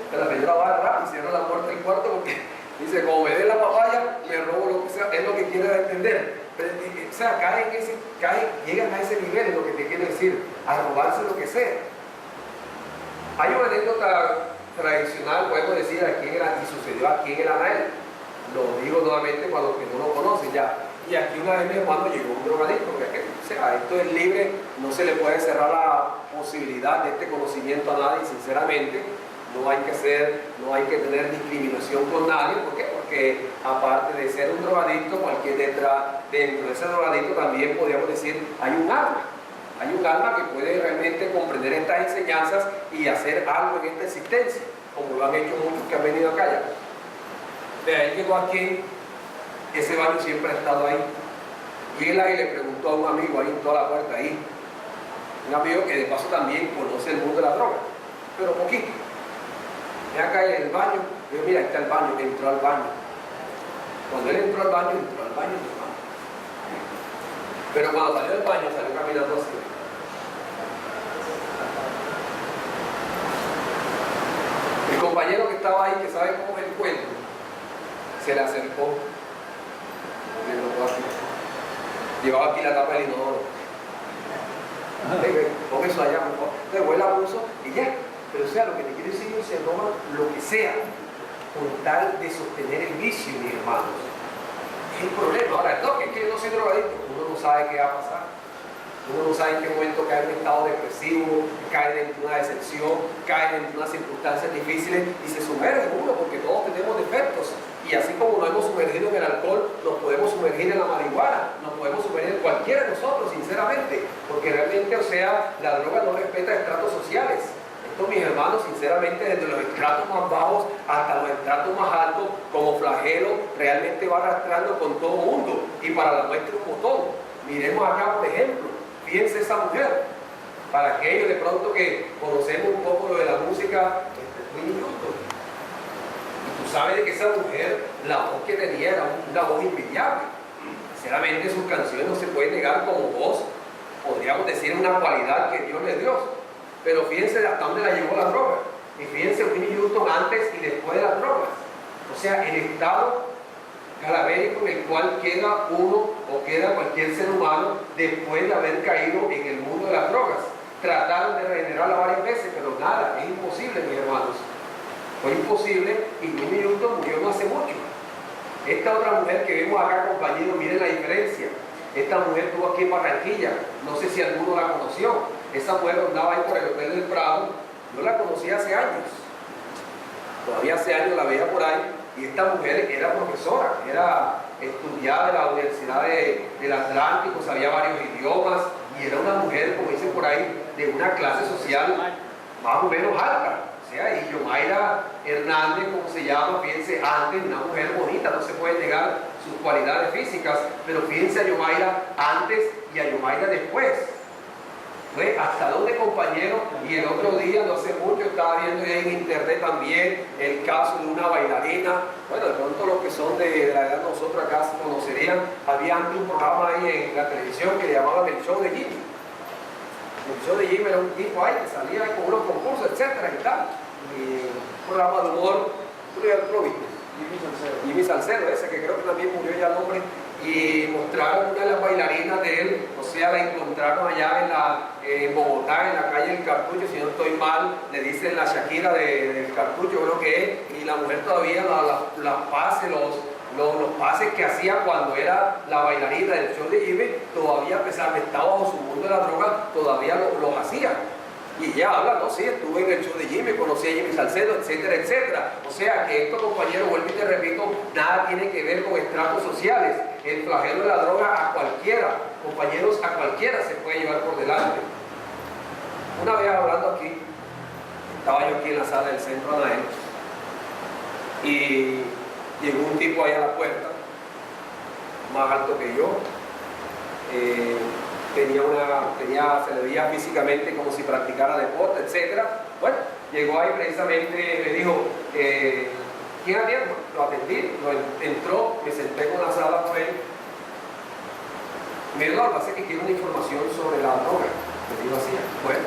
que la señora va a agarrar y cierra la puerta del cuarto porque dice, como me dé la papaya, me robo lo que sea, es lo que quiere dar a entender. Pero, o sea, llegan a ese nivel, es lo que te quiere decir, a robarse lo que sea. Hay una anécdota tradicional, podemos decir, aquí y sucedió aquí en el Anael. Lo digo nuevamente para los que no lo conocen ya. Y aquí una vez mi hermano llegó un drogadicto, porque o sea, esto es libre, no se le puede cerrar la posibilidad de este conocimiento a nadie, sinceramente. No hay que tener discriminación con nadie. ¿Por qué? Porque aparte de ser un drogadicto, dentro de ese drogadicto también podríamos decir, hay un alma. Hay un alma que puede realmente comprender estas enseñanzas y hacer algo en esta existencia, como lo han hecho muchos que han venido acá ya. De ahí llegó aquí, ese baño siempre ha estado ahí. Y él ahí le preguntó a un amigo ahí en toda la puerta ahí, un amigo que de paso también conoce el mundo de la droga, pero poquito. Y acá en el baño, yo mira, ahí está el baño, entró al baño. Cuando él entró al baño, pero cuando salió del baño, salió caminando así. El compañero que estaba ahí, que sabe cómo es el cuento, se le acercó. Llevaba aquí la tapa del inodoro. Pon eso allá, por favor. Entonces, la puso y ya. Pero o sea, lo que te quiero decir es que se roba lo que sea, con tal de sostener el vicio, mis hermanos. Es el problema. Ahora, no, que es que yo no soy drogadicto, uno no sabe qué va a pasar. Uno no sabe en qué momento cae en un estado depresivo, cae dentro de una decepción, cae dentro de unas circunstancias difíciles y se sumerge uno, porque todos tenemos defectos. Y así como nos hemos sumergido en el alcohol, nos podemos sumergir en la marihuana, nos podemos sumergir en cualquiera de nosotros, sinceramente, porque realmente, o sea, la droga no respeta estratos sociales. Esto, mis hermanos, sinceramente, desde los estratos más bajos hasta los estratos más altos, como flagelo, realmente va arrastrando con todo el mundo. Y para la muestra un botón. Miremos acá, por ejemplo, fíjense esa mujer. Para aquellos de pronto que conocemos un poco lo de la música, Whitney Houston. Y tú sabes de que esa mujer, la voz que tenía era una voz envidiable. Sinceramente sus canciones no se puede negar como voz, podríamos decir una cualidad que Dios le dio. Pero fíjense hasta dónde la llevó la droga. Y fíjense Whitney Houston antes y después de las drogas. O sea, el estado cadavérico en el cual queda uno o queda cualquier ser humano después de haber caído en el mundo de las drogas. Trataron de regenerarla varias veces, pero nada, es imposible, mis hermanos. Fue imposible y Whitney Houston murió no hace mucho. Esta otra mujer que vemos acá, compañeros, miren la diferencia. Esta mujer estuvo aquí en Barranquilla, no sé si alguno la conoció. Esa mujer andaba ahí por el Hotel del Prado, yo la conocí hace años. Todavía hace años la veía por ahí. Y esta mujer era profesora, era estudiada de la Universidad del Atlántico, sabía varios idiomas y era una mujer, como dicen por ahí, de una clase social más o menos alta. O sea, y Yomaira Hernández, como se llama, fíjense, antes, una mujer bonita, no se puede negar sus cualidades físicas, pero fíjense a Yomaira antes y a Yomaira después. ¿Ve? ¿Hasta dónde, compañero? Y el otro día, no hace mucho, estaba viendo en internet también el caso de una bailarina. Bueno, de pronto los que son de la edad de nosotros acá se conocerían. Había antes un programa ahí en la televisión que le llamaban el show de Jimmy. El show de Jimmy era un tipo ahí que salía con unos concursos, etcétera y tal. Y un programa de humor, ¿tú lo viste? Jimmy Salcedo, ese que creo que también murió ya el hombre. Y mostraron una de las bailarinas de él, o sea, la encontraron allá en Bogotá, en la calle del Cartucho, si no estoy mal, le dicen la Shakira del Cartucho, creo que es, y la mujer todavía los pases que hacía cuando era la bailarina del show de Jimmy, todavía, a pesar de estar bajo su mundo de la droga, todavía los hacía. Y ella habla, no, sí, estuve en el show de Jimmy, conocí a Jimmy Salcedo, etcétera, etcétera. O sea que esto, compañeros, vuelvo y te repito, nada tiene que ver con estratos sociales. El flagelo de la droga a cualquiera, compañeros, a cualquiera se puede llevar por delante. Una vez hablando aquí, estaba yo aquí en la sala del centro Anael, y llegó un tipo ahí a la puerta, más alto que yo, se le veía físicamente como si practicara deporte, etc. Bueno, llegó ahí precisamente, le dijo, ¿quién atiende? Lo atendí, entró, me senté con la sala con él. Me dijo, lo que pasa es que quiero una información sobre la droga. Le digo así, bueno,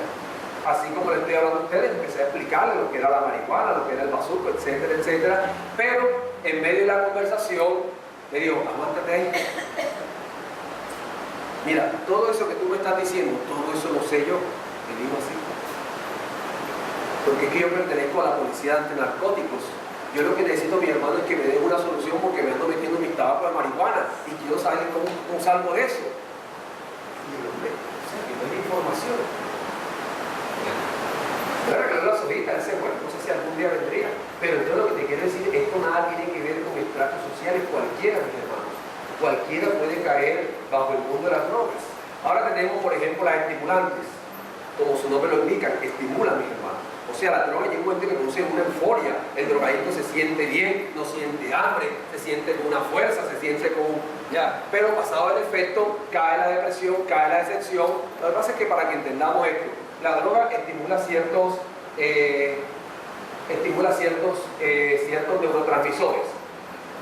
así como le estoy hablando a ustedes, empecé a explicarle lo que era la marihuana, lo que era el bazuco, etcétera, etcétera. Pero en medio de la conversación, le digo, aguántate ahí. Mira, todo eso que tú me estás diciendo, todo eso lo sé yo. Le digo así. Porque es que yo pertenezco a la policía antinarcóticos. Yo lo que necesito, mi hermano, es que me den una solución porque me ando metiendo mis tabacos de marihuana y quiero saber cómo salgo de eso. Y el hombre, o sea, que no hay información. Yo arreglé las hojitas, ese bueno, no sé si algún día vendría. Pero entonces lo que te quiero decir, esto nada tiene que ver con estratos sociales, cualquiera, mis hermanos. Cualquiera puede caer bajo el mundo de las drogas. Ahora tenemos, por ejemplo, las estimulantes. Como su nombre lo indica, estimulan, mis hermanos. O sea, la droga llega un momento que produce una euforia. El drogadicto se siente bien, no siente hambre, se siente con una fuerza, se siente con... ya. Pero pasado el efecto, cae la depresión, cae la decepción. Lo que pasa es que para que entendamos esto, la droga estimula ciertos neurotransmisores.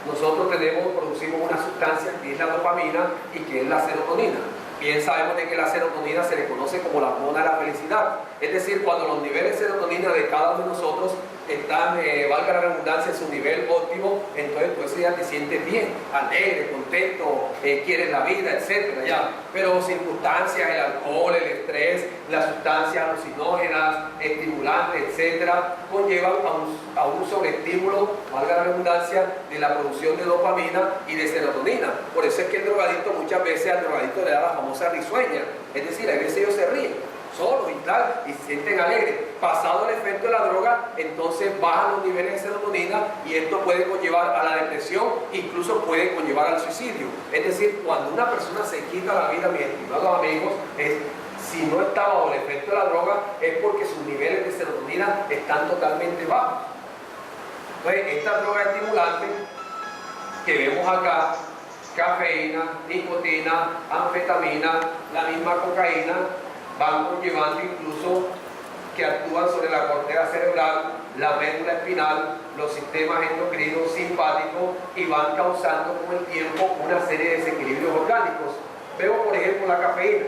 Nosotros producimos una sustancia que es la dopamina y que es la serotonina. Bien sabemos de que la serotonina se le conoce como la hormona de la felicidad. Es decir, cuando los niveles de serotonina de cada uno de nosotros están, valga la redundancia, en su nivel óptimo, entonces tú ese día te sientes bien, alegre, contento, quieres la vida, etc. Ya. Pero circunstancias, el alcohol, el estrés, las sustancias alucinógenas, estimulantes, etc., conllevan a un sobreestímulo, valga la redundancia, de la producción de dopamina y de serotonina. Por eso es que el drogadicto, muchas veces al drogadicto le da la famosa risueña. Es decir, a veces ellos se ríen solos y tal, y se sienten alegres. Pasado el efecto de la droga, entonces bajan los niveles de serotonina y esto puede conllevar a la depresión, incluso puede conllevar al suicidio. Es decir, cuando una persona se quita la vida, mis estimados amigos, si no está bajo el efecto de la droga, es porque sus niveles de serotonina están totalmente bajos. Entonces, estas drogas estimulantes que vemos acá, cafeína, nicotina, anfetamina, la misma cocaína, van conllevando incluso que actúan sobre la corteza cerebral, la médula espinal, los sistemas endocrinos, simpáticos y van causando con el tiempo una serie de desequilibrios orgánicos. Vemos por ejemplo la cafeína.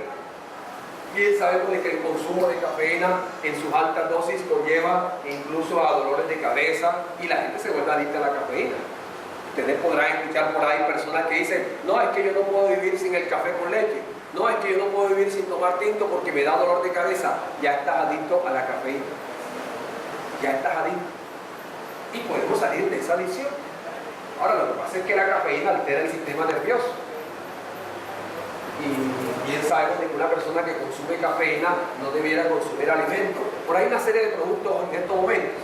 Bien sabemos de que el consumo de cafeína en sus altas dosis conlleva incluso a dolores de cabeza y la gente se vuelve adicta a la cafeína. Ustedes podrán escuchar por ahí personas que dicen, no, es que yo no puedo vivir sin el café con leche, no, es que yo no puedo vivir sin tomar tinto porque me da dolor de cabeza. Ya estás adicto a la cafeína, ya estás adicto y podemos salir de esa adicción. Ahora lo que pasa es que la cafeína altera el sistema nervioso y bien sabemos de que una persona que consume cafeína no debiera consumir alimentos. Por ahí una serie de productos en estos momentos,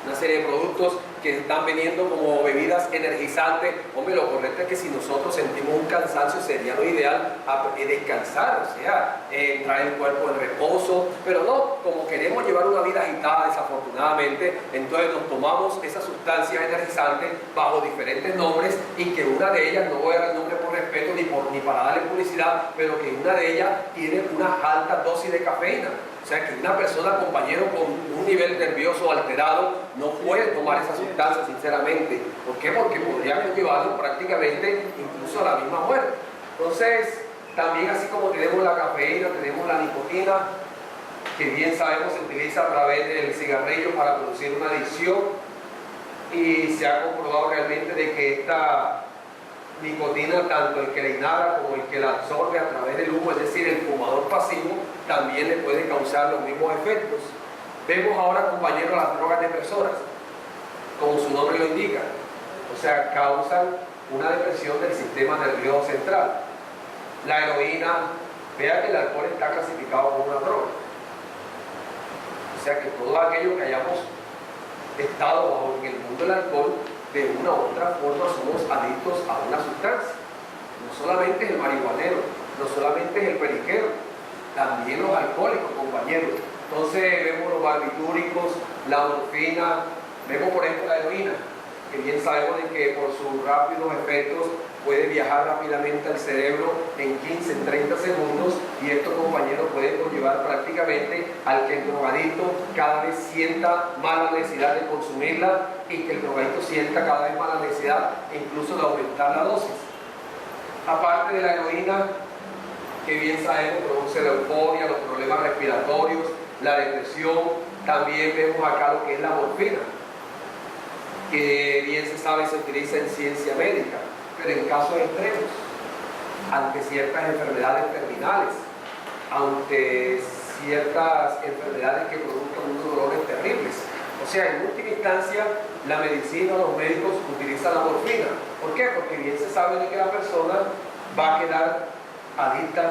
una serie de productos que están vendiendo como bebidas energizantes. Hombre, lo correcto es que si nosotros sentimos un cansancio sería lo ideal descansar, o sea, entrar el cuerpo en reposo, pero no, como queremos llevar una vida agitada desafortunadamente, entonces nos tomamos esas sustancias energizantes bajo diferentes nombres y que una de ellas, no voy a dar el nombre por respeto ni para darle publicidad, pero que una de ellas tiene una alta dosis de cafeína. O sea que una persona, compañero, con un nivel nervioso alterado no puede tomar esa sustancia, sinceramente. ¿Por qué? Porque podría conllevarlo prácticamente incluso a la misma muerte. Entonces, también así como tenemos la cafeína, tenemos la nicotina, que bien sabemos se utiliza a través del cigarrillo para producir una adicción y se ha comprobado realmente de que esta nicotina, tanto el que la inhala como el que la absorbe a través del humo, es decir, el fumador pasivo, también le puede causar los mismos efectos. Vemos ahora, compañeros, las drogas depresoras, como su nombre lo indica, o sea, causan una depresión del sistema nervioso central. La heroína, vea que el alcohol está clasificado como una droga, o sea que todo aquello que hayamos estado bajo en el mundo del alcohol, de una u otra forma somos adictos a una sustancia. No solamente es el marihuanero, no solamente es el periquero, también los alcohólicos, compañeros. Entonces vemos los barbitúricos, la morfina, vemos por ejemplo la heroína, que bien sabemos de que por sus rápidos efectos puede viajar rápidamente al cerebro en 15, en 30 segundos y esto, compañeros, puede conllevar prácticamente al que el drogadicto cada vez sienta más la necesidad de consumirla y que el drogadicto sienta cada vez más la necesidad incluso de aumentar la dosis. Aparte de la heroína, que bien sabemos produce la euforia, los problemas respiratorios, la depresión, también vemos acá lo que es la morfina, que bien se sabe se utiliza en ciencia médica, pero en casos extremos, ante ciertas enfermedades terminales, ante ciertas enfermedades que produzcan unos dolores terribles. O sea, en última instancia, la medicina, los médicos utilizan la morfina. ¿Por qué? Porque bien se sabe de que la persona va a quedar adicta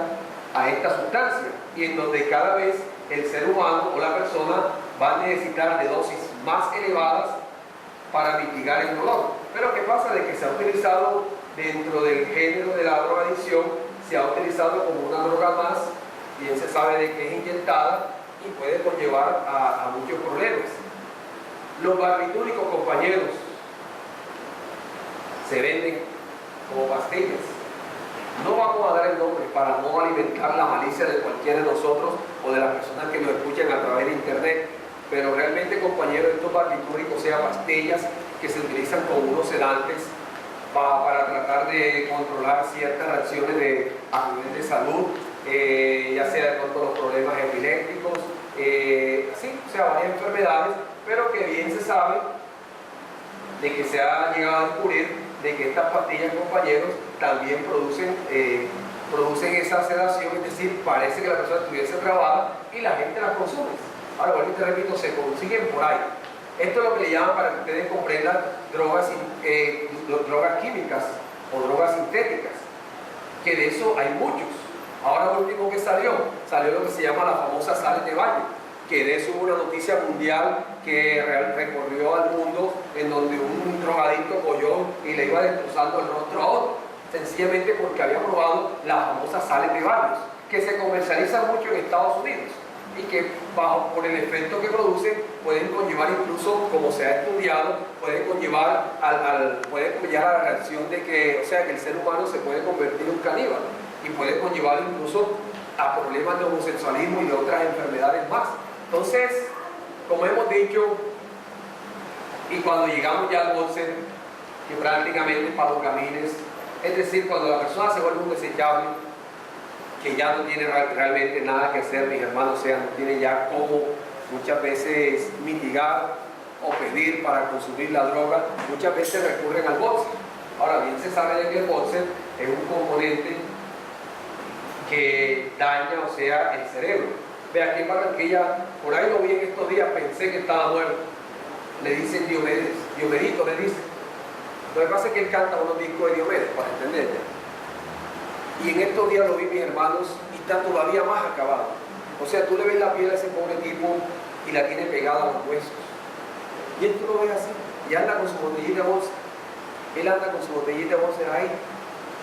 a esta sustancia y en donde cada vez el ser humano o la persona va a necesitar de dosis más elevadas para mitigar el dolor. Pero ¿qué pasa? De que se ha utilizado dentro del género de la drogadicción, se ha utilizado como una droga más, bien se sabe de que es inyectada y puede conllevar a muchos problemas. Los barbitúricos, compañeros, se venden como pastillas. No vamos a dar el nombre para no alimentar la malicia de cualquiera de nosotros o de las personas que nos escuchan a través de internet, pero realmente, compañeros, estos barbitúricos, sean pastillas que se utilizan como unos sedantes para tratar de controlar ciertas reacciones a nivel de salud, ya sea de pronto los problemas epilépticos, así, o sea, varias enfermedades, pero que bien se sabe de que se ha llegado a descubrir de que estas pastillas, compañeros, también producen esa sedación, es decir, parece que la persona estuviese trabada y la gente las consume. Ahora, bueno, te repito, se consiguen por ahí. Esto es lo que le llaman, para que ustedes comprendan, drogas químicas o drogas sintéticas, que de eso hay muchos. Ahora lo último que salió lo que se llama la famosa sal de baño, que de eso hubo una noticia mundial que recorrió al mundo, en donde un drogadicto cogió y le iba destrozando el rostro a otro, sencillamente porque había probado las famosas sales de baños, que se comercializan mucho en Estados Unidos y que por el efecto que producen pueden conllevar incluso, como se ha estudiado, pueden conllevar a la reacción de que, o sea, que el ser humano se puede convertir en un caníbal y puede conllevar incluso a problemas de homosexualismo y de otras enfermedades más. Entonces, como hemos dicho, y cuando llegamos ya al bolser, que prácticamente para los camines, es decir, cuando la persona se vuelve un desechable, que ya no tiene realmente nada que hacer, mis hermanos, o sea, no tiene ya cómo muchas veces mitigar o pedir para consumir la droga, muchas veces recurren al bolser. Ahora bien, se sabe de que el bolser es un componente que daña, o sea, el cerebro. Ve, aquí en Barranquilla, por ahí lo vi en estos días, pensé que estaba muerto. Le dicen Diomedes, Diomedito le dicen. Lo que pasa es que él canta unos discos de Diomedes, para entenderlo. Y en estos días lo vi, mis hermanos, y está todavía más acabado. O sea, tú le ves la piel a ese pobre tipo y la tiene pegada a los huesos. Y él tú lo ves así, y anda con su botellita de bolsa. Él anda con su botellita de bolsa ahí,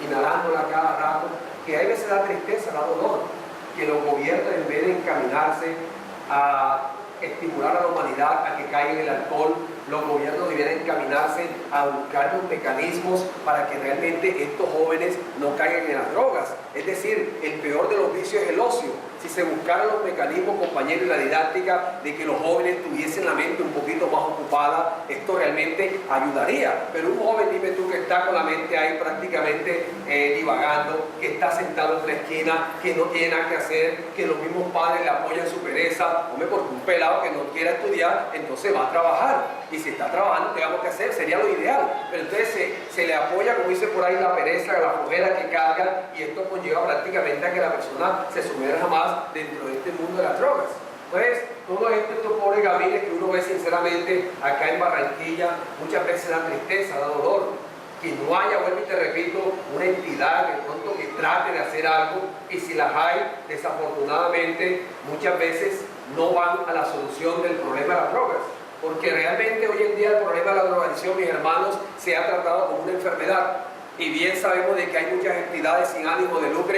inhalándola cada rato, que a veces da tristeza, da dolor, que los gobiernos, en vez de encaminarse a estimular a la humanidad a que caiga en el alcohol, los gobiernos debieran encaminarse a buscar los mecanismos para que realmente estos jóvenes no caigan en las drogas. Es decir, el peor de los vicios es el ocio. Si se buscaran los mecanismos, compañeros, y la didáctica de que los jóvenes tuviesen la mente un poquito más ocupada, esto realmente ayudaría. Pero un joven, dime tú, que está con la mente ahí prácticamente divagando, que está sentado en la esquina, que no tiene nada que hacer, que los mismos padres le apoyan su pereza, hombre, porque un pelado que no quiera estudiar, entonces va a trabajar. Y si está trabajando, digamos que hacer, sería lo ideal. Pero entonces se le apoya, como dice por ahí, la pereza, la flojera que carga, y esto conlleva prácticamente a que la persona se sumerja más dentro de este mundo de las drogas. Entonces, todos estos pobres gamines que uno ve sinceramente acá en Barranquilla, muchas veces da tristeza, da dolor. Que no haya, vuelvo y te repito, una entidad de pronto que trate de hacer algo, y si las hay, desafortunadamente, muchas veces no van a la solución del problema de las drogas. Porque realmente hoy en día el problema de la drogadicción, mis hermanos, se ha tratado como una enfermedad. Y bien sabemos de que hay muchas entidades sin ánimo de lucro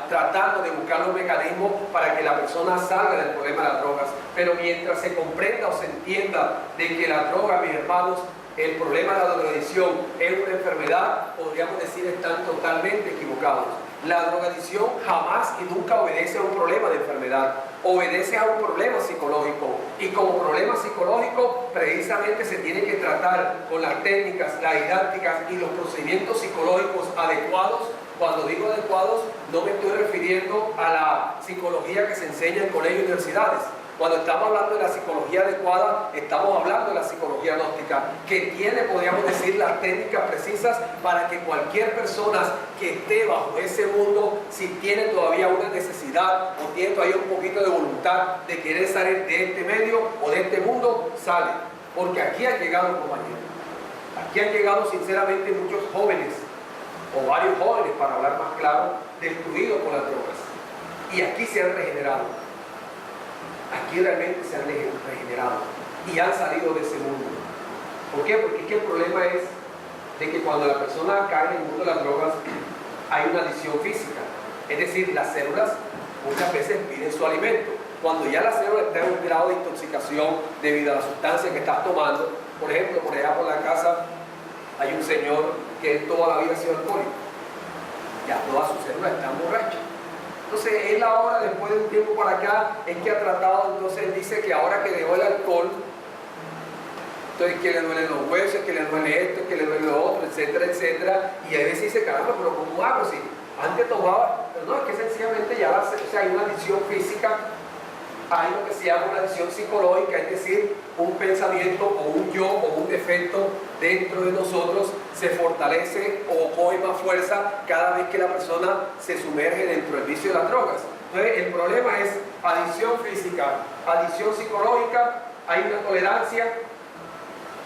tratando de buscar los mecanismos para que la persona salga del problema de las drogas. Pero mientras se comprenda o se entienda de que la droga, mis hermanos, el problema de la drogadicción es una enfermedad, podríamos decir, están totalmente equivocados. La drogadicción jamás y nunca obedece a un problema de enfermedad, obedece a un problema psicológico, y como problema psicológico precisamente se tiene que tratar con las técnicas, las didácticas y los procedimientos psicológicos adecuados. Cuando digo adecuados, no me estoy refiriendo a la psicología que se enseña en colegios y universidades. Cuando estamos hablando de la psicología adecuada, estamos hablando de la psicología gnóstica, que tiene, podríamos decir, las técnicas precisas para que cualquier persona que esté bajo ese mundo, si tiene todavía una necesidad o tiene todavía un poquito de voluntad de querer salir de este medio o de este mundo, sale. Porque aquí han llegado, compañeros, aquí han llegado sinceramente muchos jóvenes, o varios jóvenes, para hablar más claro, destruidos por las drogas. Y aquí se han regenerado. Aquí realmente se han regenerado y han salido de ese mundo. ¿Por qué? Porque es que el problema es de que cuando la persona cae en el mundo de las drogas hay una adicción física. Es decir, las células muchas veces piden su alimento. Cuando ya la célula está en un grado de intoxicación debido a la sustancia que estás tomando, por ejemplo, por allá por la casa hay un señor que toda la vida ha sido alcohólico. Ya todas sus células están borrachas. Entonces él ahora, después de un tiempo para acá, es que ha tratado, entonces él dice que ahora que dejó el alcohol, entonces que le duelen los huesos, que le duele esto, que le duele lo otro, etcétera, etcétera. Y a veces dice, caramba, pero ¿cómo hago? Si antes tomaba, pero no, es que sencillamente ya hay una adicción física, hay lo que se llama una adicción psicológica, es decir, un pensamiento o un yo o un defecto dentro de nosotros se fortalece o coge más fuerza cada vez que la persona se sumerge dentro del vicio de las drogas. Entonces el problema es adicción física, adicción psicológica, hay una tolerancia,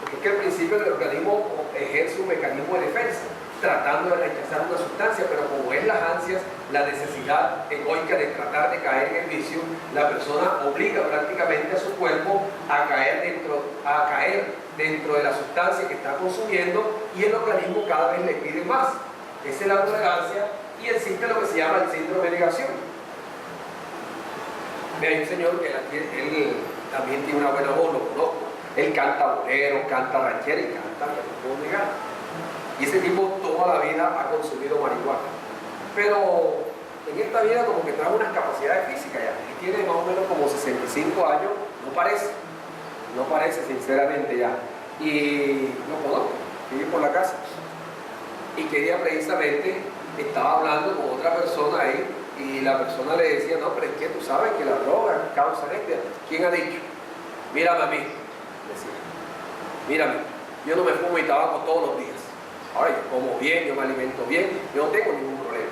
porque es que al principio el organismo ejerce un mecanismo de defensa, tratando de rechazar una sustancia, pero como es las ansias, la necesidad egoica de tratar de caer en el vicio, la persona obliga prácticamente a su cuerpo a caer dentro de la sustancia que está consumiendo, y el organismo cada vez le pide más. Esa es la tolerancia, y existe lo que se llama el síndrome de negación. Hay un señor que él también tiene una buena voz, lo conozco. Él canta bolero, canta ranchera y canta, que no puedo negar. Y ese tipo toda la vida ha consumido marihuana. Pero en esta vida como que trae unas capacidades físicas ya, y tiene más o menos como 65 años, no parece sinceramente ya, y no conozco, vive por la casa, y que ella precisamente estaba hablando con otra persona ahí, y la persona le decía, no, pero es que tú sabes que la droga causa esto. ¿Quién ha dicho? Mírame a mí, decía, mírame, yo no me fumo mi tabaco todos los días. Ahora yo como bien, yo me alimento bien, yo no tengo ningún problema.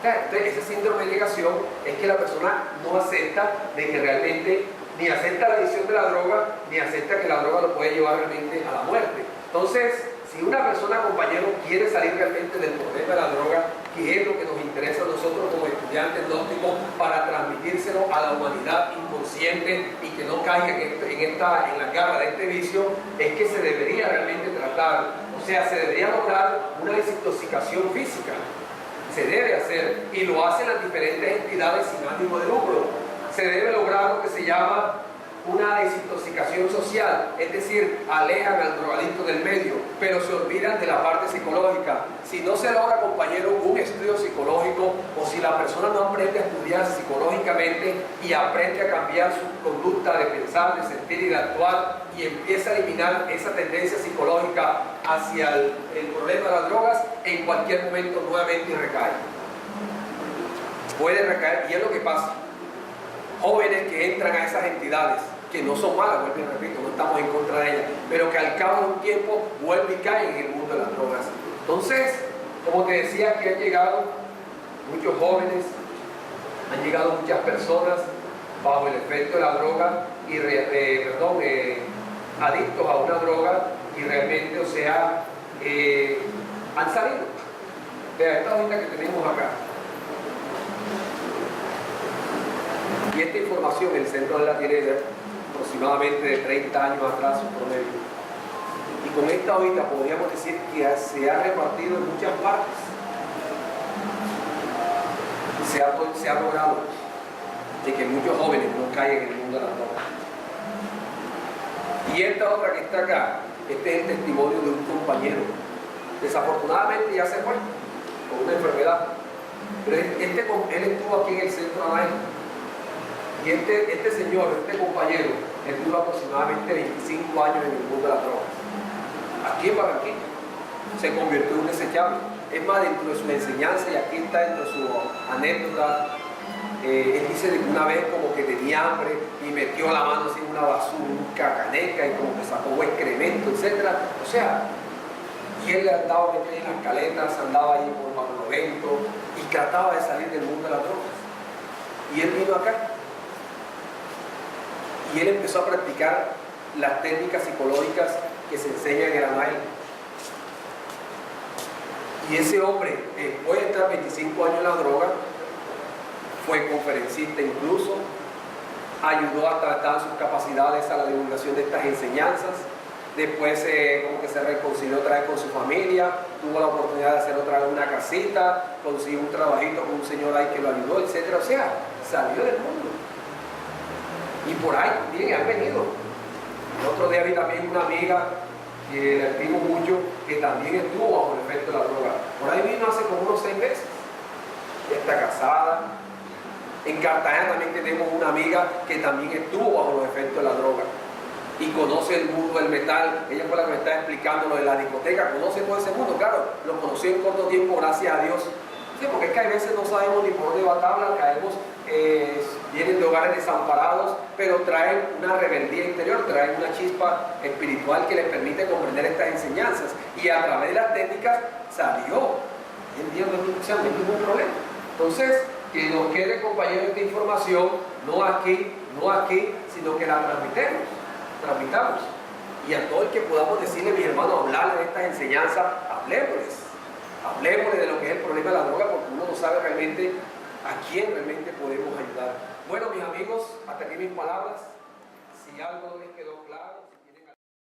Entonces, ese síndrome de negación es que la persona no acepta de que realmente, ni acepta la adicción de la droga, ni acepta que la droga lo puede llevar realmente a la muerte. Entonces, si una persona, compañero, quiere salir realmente del problema de la droga, que es lo que nos interesa a nosotros como estudiantes gnósticos, para transmitírselo a la humanidad inconsciente y que no caiga en la garra de este vicio, es que se debería realmente tratar, o sea, se debería lograr una desintoxicación física. Se debe hacer, y lo hacen las diferentes entidades sin ánimo de lucro. Se debe lograr lo que se llama una desintoxicación social, es decir, alejan al drogadicto del medio, pero se olvidan de la parte psicológica. Si no se logra, compañero, un estudio psicológico, o si la persona no aprende a estudiar psicológicamente y aprende a cambiar su conducta de pensar, de sentir y de actuar, y empieza a eliminar esa tendencia psicológica hacia el problema de las drogas, en cualquier momento nuevamente recae. Puede recaer, y es lo que pasa. Jóvenes que entran a esas entidades, que no son malas, vuelvo y repito, no estamos en contra de ellas, pero que al cabo de un tiempo vuelven y caen en el mundo de las drogas. Entonces, como te decía, que han llegado muchos jóvenes, han llegado muchas personas bajo el efecto de la droga y adictos a una droga, y realmente, o sea, han salido. Vea esta hojita que tenemos acá. Y esta información el centro de la tiene aproximadamente de 30 años atrás, su promedio. Y con esta hojita podríamos decir que se ha repartido en muchas partes. Se ha logrado de que muchos jóvenes no caigan en el mundo de la droga. Y esta otra que está acá, este es el testimonio de un compañero. Desafortunadamente ya se fue con una enfermedad. Pero él estuvo aquí en el centro de Anaheim. Y este señor, este compañero, él duró aproximadamente 25 años en el mundo de las drogas. Aquí en Barranquilla. Se convirtió en un desechable. Es más, dentro de su enseñanza, y aquí está dentro de su anécdota, él dice de que una vez como que tenía hambre y metió la mano así en una basura, un cacaneca, y como que sacó excremento, etc. O sea, y él andaba metido en las caletas, andaba ahí por Barlovento y trataba de salir del mundo de las drogas. Y él vino acá. Y él empezó a practicar las técnicas psicológicas que se enseñan en el Anaheim. Y ese hombre, después de estar 25 años en la droga, fue conferencista incluso, ayudó a tratar sus capacidades a la divulgación de estas enseñanzas. Después como que se reconcilió otra vez con su familia, tuvo la oportunidad de hacer otra vez una casita, consiguió un trabajito con un señor ahí que lo ayudó, etc. O sea, salió del mundo. Y por ahí también han venido. El otro día vi también una amiga que le estimo mucho, que también estuvo bajo el efecto de la droga. Por ahí vino hace como unos 6 meses. Ya está casada. En Cartagena también tenemos una amiga que también estuvo bajo los efectos de la droga. Y conoce el mundo del metal. Ella fue la que me está explicando lo de la discoteca. Conoce todo ese mundo, claro. Lo conoció en corto tiempo, gracias a Dios. Sí, porque es que a veces no sabemos ni por dónde va tabla, caemos, vienen de hogares desamparados, pero traen una rebeldía interior, traen una chispa espiritual que les permite comprender estas enseñanzas. Y a través de las técnicas salió. Y en día no hay ningún problema. Entonces, que nos quede, compañeros, esta información, no aquí, sino que la transmitamos. Y a todo el que podamos decirle, mi hermano, hablarle de estas enseñanzas, hablemosle de lo que es el problema de la droga, porque uno no sabe realmente a quién realmente podemos ayudar. Bueno, mis amigos, hasta aquí mis palabras. Si algo no les quedó claro.